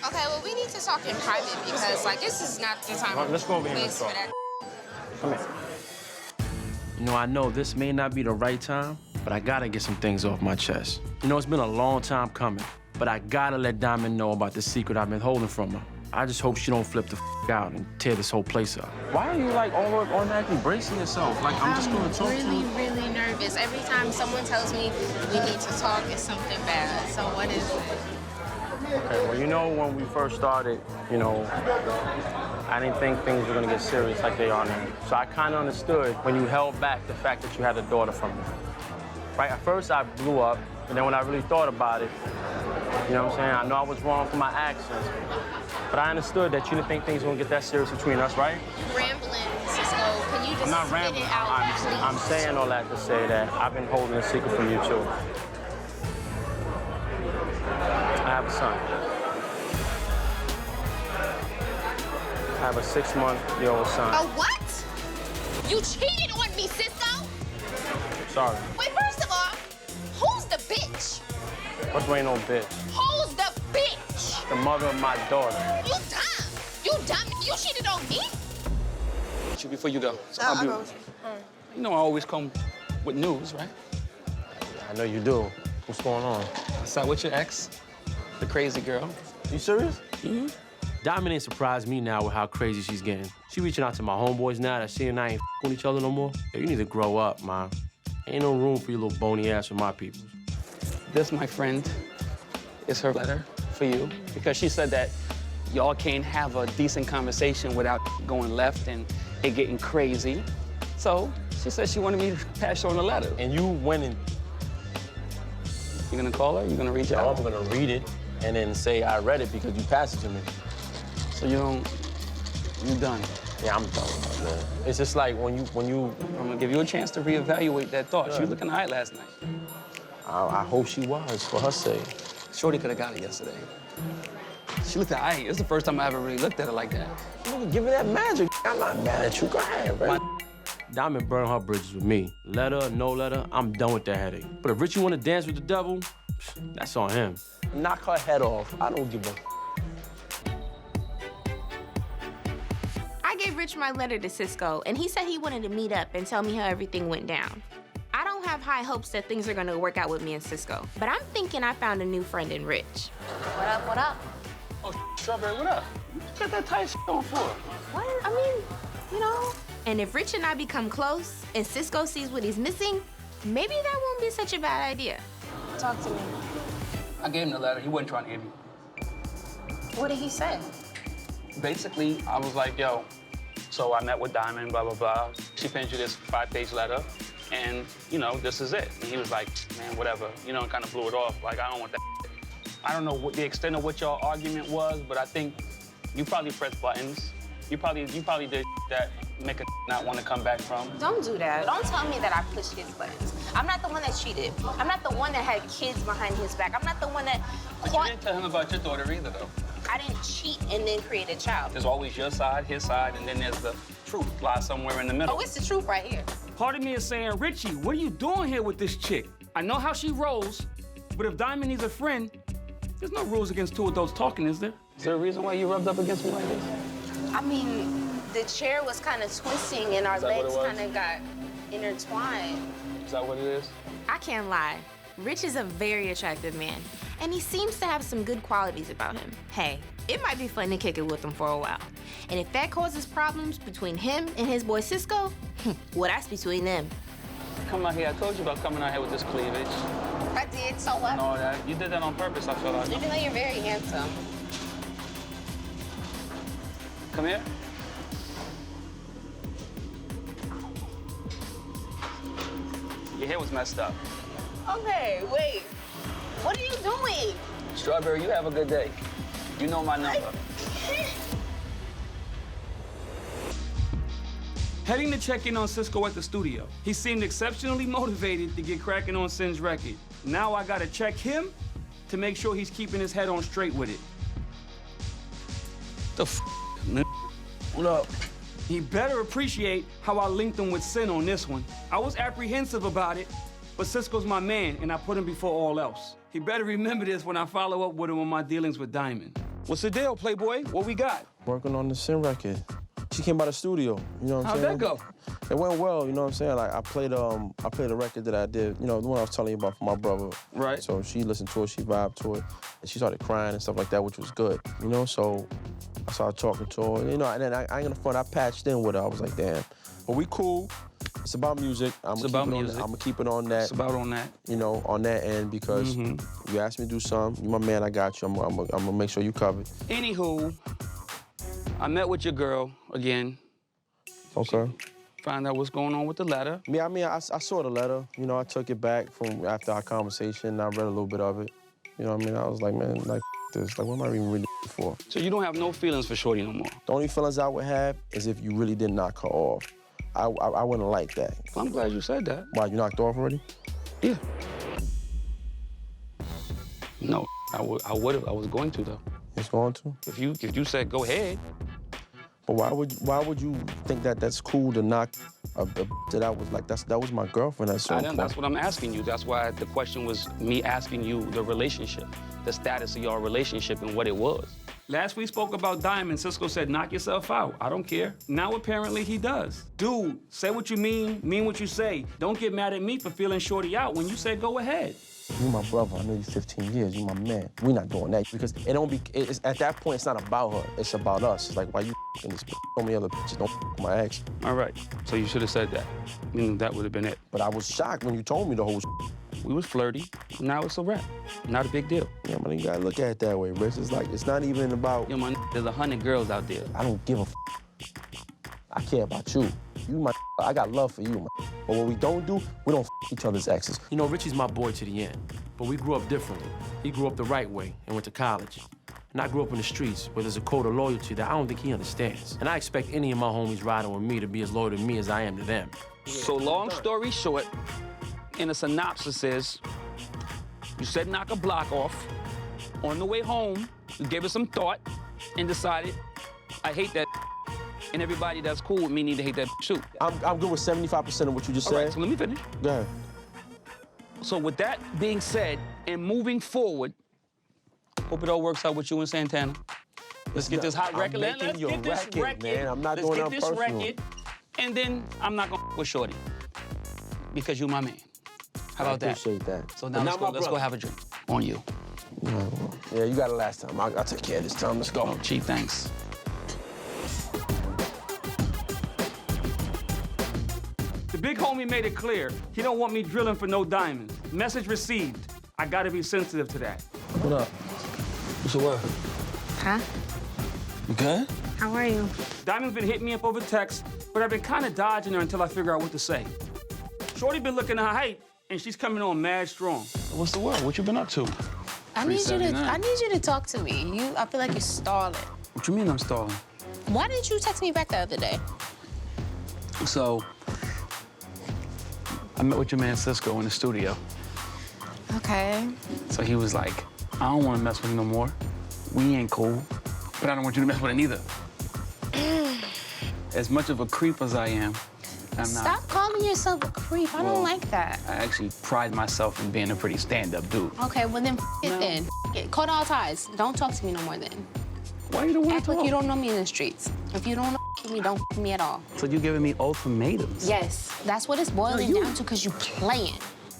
Okay, well, we need to talk in private because, like, this is not the time. Let's go over here and waste talk. for that. Come here. You know, I know this may not be the right time, but I gotta get some things off my chest. You know, it's been a long time coming, but I gotta let Diamond know about the secret I've been holding from her. I just hope she don't flip the out and tear this whole place up. Why are you, like, automatically bracing yourself? Like, I'm just gonna talk to you. I'm really nervous. Every time someone tells me we need to talk, it's something bad. So what is it? Okay, well, you know, when we first started, you know, I didn't think things were gonna get serious like they are now. So I kinda understood when you held back the fact that you had a daughter from me. Right, at first I blew up, and then when I really thought about it, you know what I'm saying? I know I was wrong for my actions, but I understood that you didn't think things were gonna get that serious between us, right? Rambling, Cisco. Can you just I'm not spit rambling. it out, I'm saying all that to say that I've been holding a secret from you, too. I have a son. I have a 6-month-old son. A what? You cheated on me, Cisco! Sorry. Wait, first of all, who's the bitch? What's ain't no bitch? Who's the bitch? The mother of my daughter. You dumb. You dumb. You cheated on me? with you before you go. So I'll I'll be go with with you. You know I always come with news, right? I know you do. What's going on? I sat with your ex, the crazy girl. You serious? Mm-hmm. Diamond ain't surprised me now with how crazy she's getting. She reaching out to my homeboys now that she and I ain't with each other no more. Yo, you need to grow up, man. Ain't no room for your little bony ass with my people. This, my friend, is her letter for you because she said that y'all can't have a decent conversation without going left and it getting crazy. So she said she wanted me to pass you on the letter. And you went and... You gonna call her? You gonna reach out? I'm gonna read it and then say I read it because you passed it to me. So you done? Yeah, I'm done, man. It's just like when you... I'm gonna give you a chance to reevaluate that thought. Yeah. She was looking all right last night. I hope she was, for her sake. Shorty could have got it yesterday. She looked all right. It's the first time I ever really looked at her like that. Give me that magic. I'm not mad at you. Go ahead, bro. Diamond burned her bridges with me. Letter, no letter, I'm done with that headache. But if Richie wanna dance with the devil, that's on him. Knock her head off. I don't give a... I gave Rich my letter to Cisco, and he said he wanted to meet up and tell me how everything went down. I don't have high hopes that things are gonna work out with me and Cisco, but I'm thinking I found a new friend in Rich. What up, what up? Oh, Strawberry, what up? Get that tight on for? What? I mean, you know. And if Rich and I become close and Cisco sees what he's missing, maybe that won't be such a bad idea. Talk to me. I gave him the letter. He wasn't trying to hear me. What did he say? Basically, I was like, yo, so I met with Diamond, blah, blah, blah. She sent you this 5-page letter, and, you know, this is it. And he was like, man, whatever. You know, kind of blew it off. Like, I don't want that. I don't know what the extent of what your argument was, but I think you probably pressed buttons. You probably did that make a not want to come back from. Don't do that. Don't tell me that I pushed his buttons. I'm not the one that cheated. I'm not the one that had kids behind his back. I'm not the one that... But you didn't tell him about your daughter either, though. I didn't cheat and then create a child. There's always your side, his side, and then there's the truth lies somewhere in the middle. Oh, it's the truth right here. Part of me is saying, Richie, what are you doing here with this chick? I know how she rolls, but if Diamond needs a friend, there's no rules against two adults talking, is there? Is there a reason why you rubbed up against me like this? I mean, the chair was kind of twisting and our legs kind of got intertwined. Is that what it is? I can't lie. Rich is a very attractive man, and he seems to have some good qualities about him. Hey, it might be fun to kick it with him for a while. And if that causes problems between him and his boy Cisco, well, that's between them. Come out here. I told you about coming out here with this cleavage. I did, so what? And all that. You did that on purpose, I feel like. Even though you're very handsome. Come here. Your hair was messed up. Okay, wait. What are you doing? Strawberry, you have a good day. You know my number. Heading to check in on Cisco at the studio. He seemed exceptionally motivated to get cracking on Cyn's record. Now I gotta check him to make sure he's keeping his head on straight with it. The f, man? What up? He better appreciate how I linked him with Cyn on this one. I was apprehensive about it, but Cisco's my man, and I put him before all else. He better remember this when I follow up with him on my dealings with Diamond. What's the deal, Playboy? What we got? Working on the Cyn record. She came by the studio, you know what I'm saying? How'd that go? It went well, you know what I'm saying? Like, I played a record that I did, you know, the one I was telling you about for my brother. Right. So she listened to it, she vibed to it, and she started crying and stuff like that, which was good, you know? So I started talking to her, you know, and then I ain't gonna front, I patched in with her. I was like, damn. But we cool. It's about music. I'm gonna keep it on that. It's about on that. You know, on that end, because you asked me to do something. You my man, I got you. I'm gonna make sure you covered. Anywho, I met with your girl again. Okay. Find out what's going on with the letter. Yeah, I mean, I saw the letter. You know, I took it back from after our conversation, and I read a little bit of it. You know what I mean? I was like, man, like this. Like, what am I even reading for? So you don't have no feelings for Shorty no more? The only feelings I would have is if you really did knock her off. I wouldn't like that. I'm glad you said that. Why, you knocked off already? Yeah. No, I would have. I was going to, though. It's going to? If you said go ahead. But why would you think that that's cool to knock a that was like that was my girlfriend at some point? That's what I'm asking you. That's why the question was me asking you the relationship, the status of your relationship and what it was. Last we spoke about Diamond, Cisco said, knock yourself out. I don't care. Now apparently he does. Dude, say what you mean what you say. Don't get mad at me for feeling shorty out when you said go ahead. You my brother, I know you 15 years, you my man. We not doing that because it don't be, at that point, it's not about her, it's about us. It's like, why you f***ing this bitch? So many other bitches don't f*** my ex. All right, so you should have said that. That would have been it. But I was shocked when you told me the whole We was flirty, now it's a wrap. Not a big deal. Yeah, man, you gotta look at it that way, Rich. It's like, it's not even about... Yo, man, there's 100 girls out there. I don't give a f***. I care about you. You my I got love for you, man. But what we don't do, we don't f*** each other's exes. You know, Richie's my boy to the end, but we grew up differently. He grew up the right way and went to college. And I grew up in the streets where there's a code of loyalty that I don't think he understands. And I expect any of my homies riding with me to be as loyal to me as I am to them. So long story short, in a synopsis is, you said knock a block off. On the way home, you gave it some thought and decided, I hate that, and everybody that's cool with me need to hate that too. I'm good with 75% of what you just said. All right, so let me finish. Go ahead. So with that being said, and moving forward, hope it all works out with you and Santana. Let's get this hot record. Let's get this record, man. I'm not doing Let's get this personal. record, and then I'm not gonna with Shorty because you're my man. How about that? I appreciate that. So now let's go have a drink on you. Yeah, you got it last time. I'll take care of this time. Let's go. Oh, Chief, thanks. The big homie made it clear he don't want me drilling for no diamonds. Message received. I gotta be sensitive to that. What up? What's the word? Huh? You good? How are you? Diamond's been hitting me up over text, but I've been kind of dodging her until I figure out what to say. Shorty been looking at her height, and she's coming on mad strong. What's the word? What you been up to? I need you to talk to me. I feel like you're stalling. What you mean I'm stalling? Why didn't you text me back the other day? So, I met with your man Cisco in the studio. Okay. So he was like, I don't want to mess with you no more. We ain't cool, but I don't want you to mess with it either. As much of a creep as I am, I'm not. Stop calling yourself a creep. I don't like that. I actually pride myself in being a pretty stand-up dude. Okay, well then it then. Cut all ties. Don't talk to me no more then. Why you don't want to Act talk? like you don't know me in the streets. If you don't know me, don't me at all. So you giving me ultimatums? Yes, that's what it's boiling down to because you playing.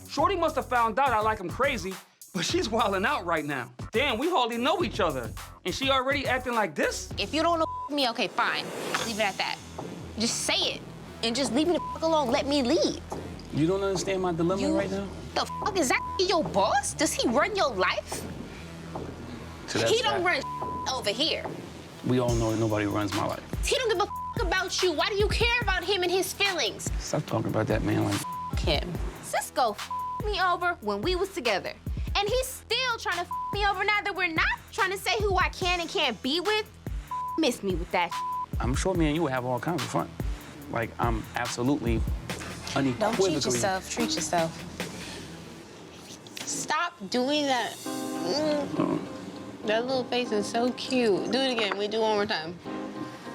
Shorty must have found out I like him crazy, but she's wilding out right now. Damn, we hardly know each other. And she already acting like this? If you don't know me, okay, fine. Leave it at that. Just say it. And just leave me the fuck alone. Let me leave. You don't understand my dilemma right now? The fuck is that your boss? Does he run your life? So that's He don't that. run over here. We all know that nobody runs my life. He don't give a fuck about you. Why do you care about him and his feelings? Stop talking about that man like Him. Cisco me over when we was together. And he's still trying to me over now that we're not. Trying to say who I can and can't be with. Miss me with that. I'm sure me and you would have all kinds of fun. Like, I'm absolutely unequivocally... Don't cheat yourself. Treat yourself. Stop doing that. That little face is so cute. Do it again. We do one more time.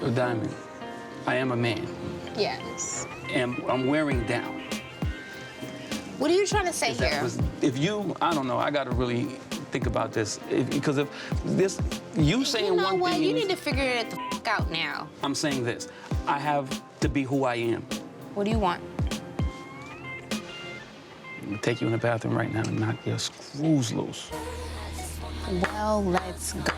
Yo, Diamond, I am a man. Yes. And I'm wearing down. What are you trying to say here? If you, I don't know, I gotta really think about this. Because if this, you saying You know one what? thing... You need to figure it the fuck out now. I'm saying this. I have to be who I am. What do you want? I'm gonna take you in the bathroom right now and knock your screws loose. Well, let's go.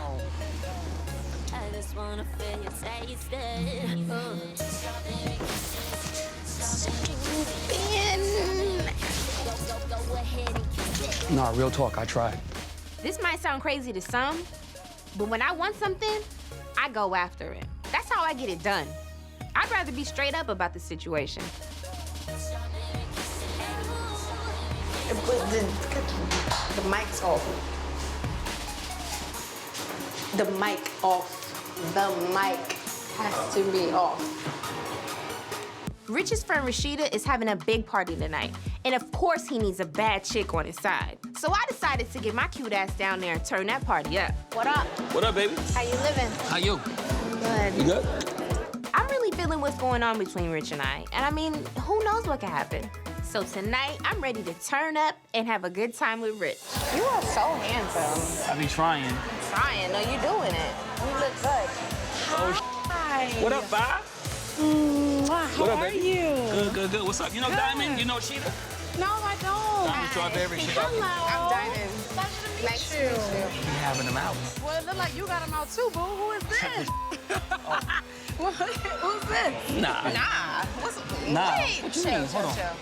Nah, real talk, I tried. This might sound crazy to some, but when I want something, I go after it. That's how I get it done. I'd rather be straight up about the situation. The mic's off. The mic off. The mic has to be off. Rich's friend Rashida is having a big party tonight, and of course he needs a bad chick on his side. So I decided to get my cute ass down there and turn that party up. What up? What up, baby? How you living? How you? Good. You good? I'm really feeling what's going on between Rich and I. And I mean, who knows what can happen? So tonight, I'm ready to turn up and have a good time with Rich. You are so handsome. I be trying. Trying. No, you're doing it. look good. Hi. What up, Bob? How What up, are baby? you? Good. What's up? You know Diamond? You know Sheeta? No, I don't. Diamond Strawberry. She Hello. got I'm Diamond. Pleasure to meet Nice you. to meet you. me having them out. Well, it look like you got him out too, boo. Who is this? Who's this? Nah. Nah. Wait, What you chill, mean? Hold on. chill.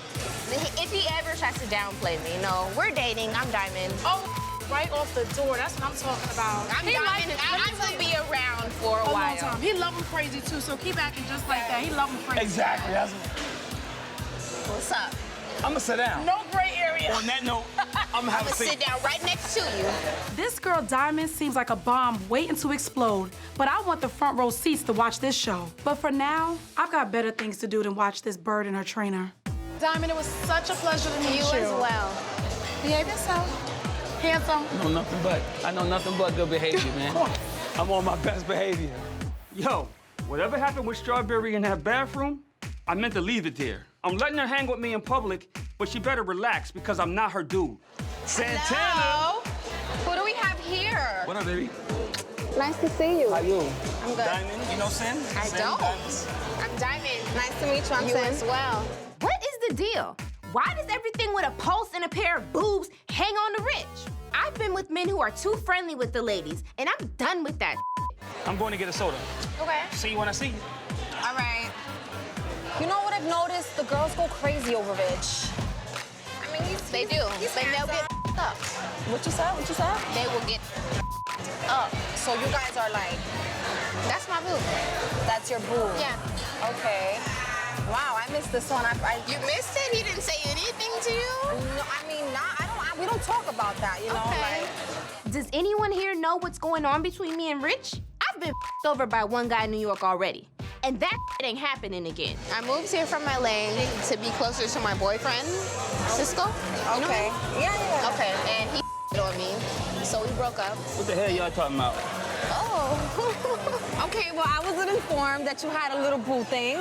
If he ever tries to downplay me, no, we're dating. I'm Diamond. Oh, right off the door. That's what I'm talking about. I'm He Diamond. like- I will be around for a long while. time. He love him crazy too, so keep acting just like that. He love him crazy. Exactly. That's What's up? I'm gonna sit down. No gray area. On that note, I'm gonna have a seat. Sit down right next to you. This girl Diamond seems like a bomb waiting to explode, but I want the front row seats to watch this show. But for now, I've got better things to do than watch this bird and her trainer. Diamond, it was such a pleasure to meet you. You as well. Behave yourself. Handsome. I know nothing but good behavior, man. I'm on my best behavior. Yo, whatever happened with Strawberry in that bathroom, I meant to leave it there. I'm letting her hang with me in public, but she better relax because I'm not her dude. Santana! Hello? Who do we have here? What up, baby? Nice to see you. How you? I'm good. Diamond, you know Sin? I Sin? don't. Diamond? I'm Diamond. Nice to meet you. I'm You Sin. as well. What is the deal? Why does everything with a pulse and a pair of boobs hang on the rich? I've been with men who are too friendly with the ladies, and I'm done with that. I'm going to get a soda. Okay. See you when I see you. All right. You know what I've noticed? The girls go crazy over Rich. I mean, they do. Then they'll get up. What you said? What you said? They will get up. So you guys are like, that's my boo. That's your boo. Yeah. Okay. Wow, I missed this one. You missed it? He didn't say anything to you? No, I mean, we don't talk about that, you know? Okay. Like, Does anyone here know what's going on between me and Rich? I've been over by one guy in New York already. And that ain't happening again. I moved here from LA to be closer to my boyfriend, Cisco. You know him? Yeah. Okay, and he on me, so we broke up. What the hell y'all talking about? Oh. Okay, well, I wasn't informed that you had a little boo thing.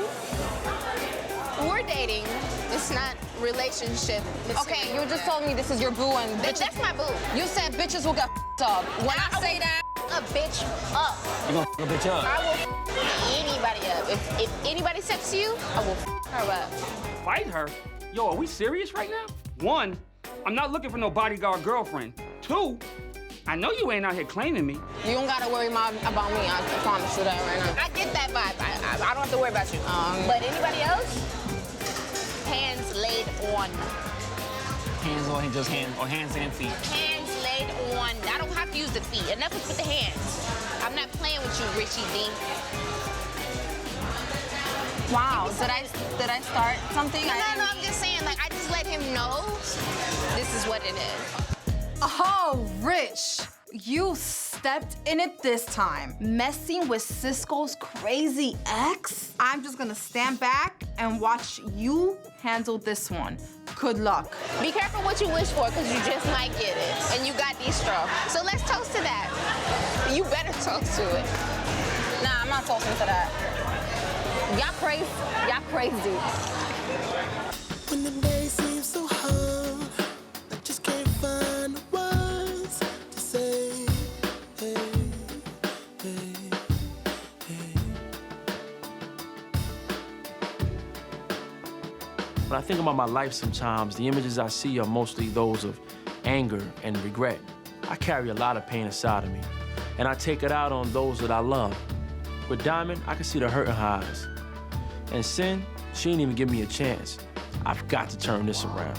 We're dating. It's not relationship. Okay, you just told me this is your boo and bitch. That's my boo. You said bitches will get up. When I say that, a bitch up. You gonna f*** a bitch up? I will anybody up. If anybody steps to you, I will her up. Fight her? Yo, are we serious right now? One, I'm not looking for no bodyguard girlfriend. Two, I know you ain't out here claiming me. You don't gotta worry about me. I promise you that right now. I get that vibe. I don't have to worry about you. But anybody else? Hands laid on. Hands on, just hands, or hands and feet. Hands laid on. I don't have to use the feet. Enough is with the hands. I'm not playing with you, Richie D. Wow, did I start something? No, I'm just saying, like, I just let him know this is what it is. Oh, Rich, you stepped in it this time. Messing with Cisco's crazy ex? I'm just gonna stand back and watch you handle this one. Good luck. Be careful what you wish for, because you just might get it. And you got these straw. So let's toast to that. You better toast to it. Nah, I'm not toasting to that. Y'all crazy. Y'all crazy. When the day seems so hard, I just can't find the words to say. Hey, hey, hey. When I think about my life sometimes, the images I see are mostly those of anger and regret. I carry a lot of pain inside of me, and I take it out on those that I love. With Diamond, I can see the hurt in her eyes. And Sin, she didn't even give me a chance. I've got to turn this around.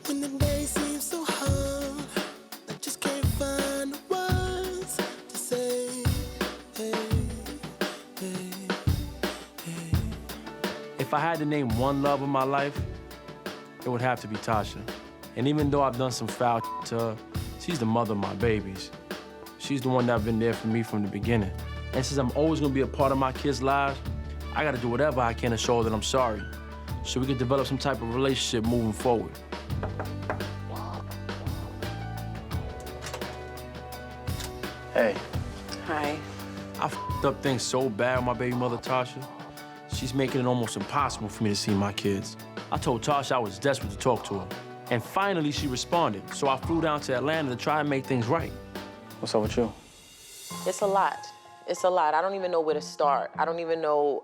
When the day seems so hard, I just can't find the words to say. Hey, hey, hey. If I had to name one love of my life, it would have to be Tasha. And even though I've done some foul to her, she's the mother of my babies. She's the one that's been there for me from the beginning. And since I'm always gonna be a part of my kids' lives, I gotta do whatever I can to show her that I'm sorry, so we can develop some type of relationship moving forward. Hey. Hi. I f***ed up things so bad with my baby mother, Tasha. She's making it almost impossible for me to see my kids. I told Tasha I was desperate to talk to her. And finally, she responded, so I flew down to Atlanta to try and make things right. What's up with you? It's a lot. It's a lot. I don't even know where to start. I don't even know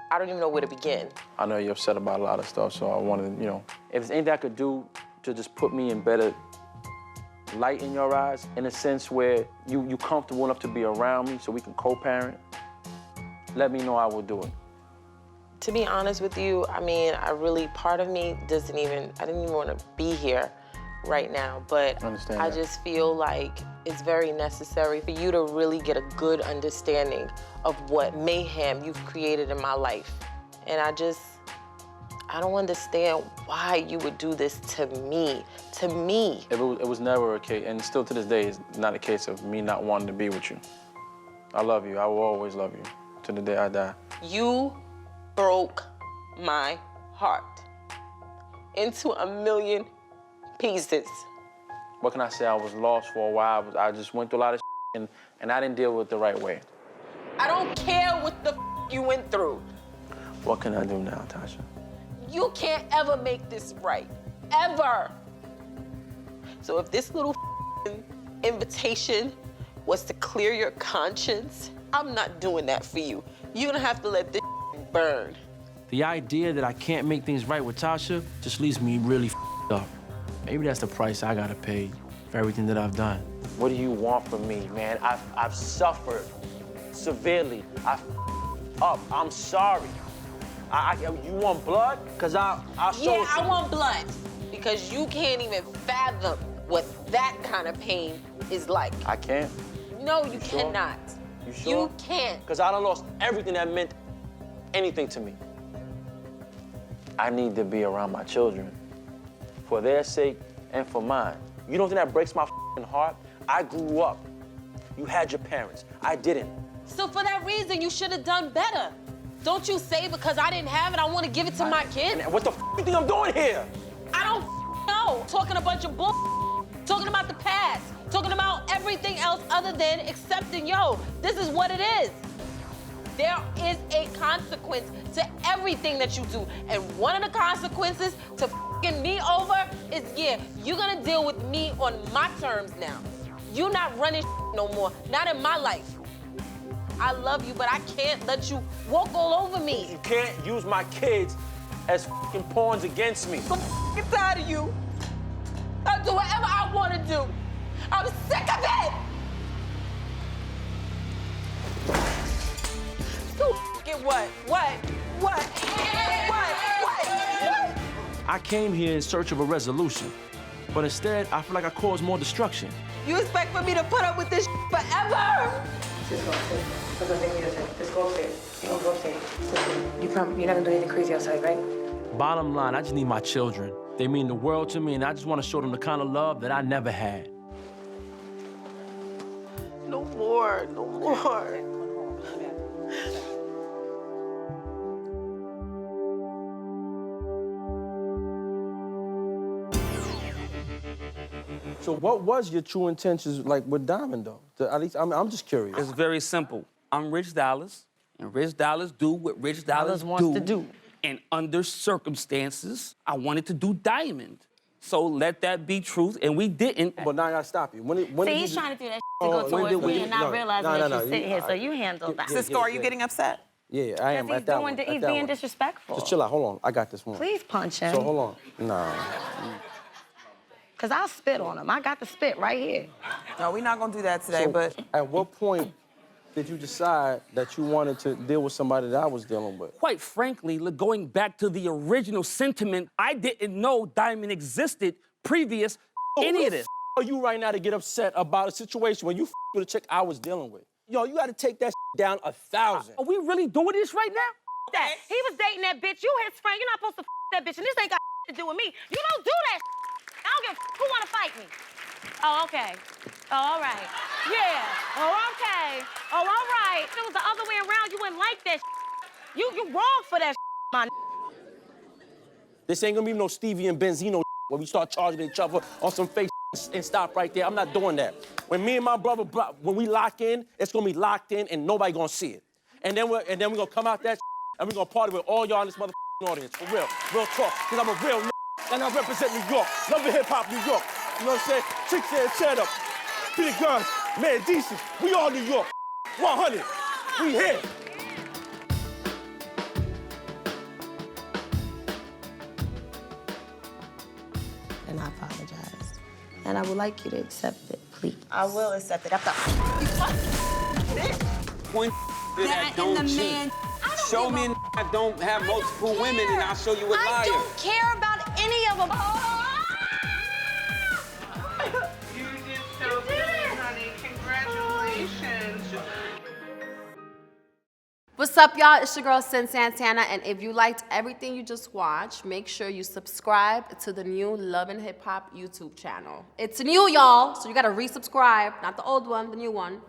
where to begin. I know you're upset about a lot of stuff, so I wanted, you know, if there's anything I could do to just put me in better light in your eyes, in a sense where you comfortable enough to be around me so we can co-parent, let me know, I will do it. To be honest with you, I mean, part of me I didn't even want to be here right now, but I just feel like it's very necessary for you to really get a good understanding of what mayhem you've created in my life. And I don't understand why you would do this to me, It was never a case, and still to this day, it's not a case of me not wanting to be with you. I love you, I will always love you, to the day I die. You broke my heart into a million pieces. What can I say? I was lost for a while. I just went through a lot of shit, and I didn't deal with it the right way. I don't care what the you went through. What can I do now, Tasha? You can't ever make this right, ever. So if this little invitation was to clear your conscience, I'm not doing that for you. You're gonna have to let this burn. The idea that I can't make things right with Tasha just leaves me really up. Maybe that's the price I gotta pay for everything that I've done. What do you want from me, man? I've suffered severely. I'm sorry. You want blood? Because I'll show you. Yeah, I want blood. Because you can't even fathom what that kind of pain is like. I can't? No, you cannot. You sure? You can't. Because I done lost everything that meant anything to me. I need to be around my children, for their sake and for mine. You don't think that breaks my heart? I grew up. You had your parents. I didn't. So for that reason, you should have done better. Don't you say because I didn't have it, I want to give it to my kids? What the you think I'm doing here? I don't know. Talking a bunch of bull. Talking about the past. Talking about everything else other than accepting, yo, this is what it is. There is a consequence to everything that you do. And one of the consequences to f***ing me over is, yeah, you're gonna deal with me on my terms now. You're not running no more, not in my life. I love you, but I can't let you walk all over me. You can't use my kids as f***ing pawns against me. I'm f***ing tired of you. I'll do whatever I want to do. I'm sick of it. So f***ing what? What? I came here in search of a resolution, but instead, I feel like I caused more destruction. You expect for me to put up with this forever? Cisco, let's go upstairs. Don't go upstairs. You're not gonna do anything crazy outside, right? Bottom line, I just need my children. They mean the world to me, and I just want to show them the kind of love that I never had. No more. So what was your true intentions like with Diamond, though? At least, I'm just curious. It's very simple. I'm Rich Dollars, and Rich Dollars do what Rich Dollars wants to do. And under circumstances, I wanted to do Diamond. So let that be truth, and we didn't. But now I gotta stop you. When See, he's trying to do that to go towards me and not realizing that you sit here, so you handle that. Cisco, are you getting upset? Yeah, I am. At that one. He's being disrespectful. Just chill out. Hold on. I got this one. Please punch him. So hold on. Nah. Because I'll spit on him. I got the spit right here. No, we're not going to do that today, So, but... At what point did you decide that you wanted to deal with somebody that I was dealing with? Quite frankly, going back to the original sentiment, I didn't know Diamond existed previous any of this. Are you right now to get upset about a situation when you with a chick I was dealing with? Yo, you got to take that down 1,000. Are we really doing this right now? That. He was dating that bitch. You his friend. You're not supposed to that bitch, and this ain't got to do with me. You don't do that. I don't give a who want to fight me. Oh, okay. Oh, all right. Yeah. Oh, okay. Oh, all right. If it was the other way around, you wouldn't like that. You wrong for that, my. This ain't gonna be no Stevie and Benzino where we start charging each other on some fake and stop right there. I'm not doing that. When me and my brother, when we lock in, it's gonna be locked in and nobody gonna see it. And then we're gonna come out that and we're gonna party with all y'all in this motherfucking audience. For real talk. Cause I'm a real and I represent New York. Love the hip-hop New York. You know what I'm saying? Chink Santana. Peter Guns, man, decent. We all New York. 100. We here. And I apologize. And I would like you to accept it, please. I will accept it. After Point that don't cheat. Show me that don't have multiple women and I'll show you a liar. I don't care about any of them. You did so good, honey. Congratulations. What's up, y'all? It's your girl, Cyn Santana, and if you liked everything you just watched, make sure you subscribe to the new Love and Hip Hop YouTube channel. It's new, y'all, so you gotta resubscribe, not the old one, the new one.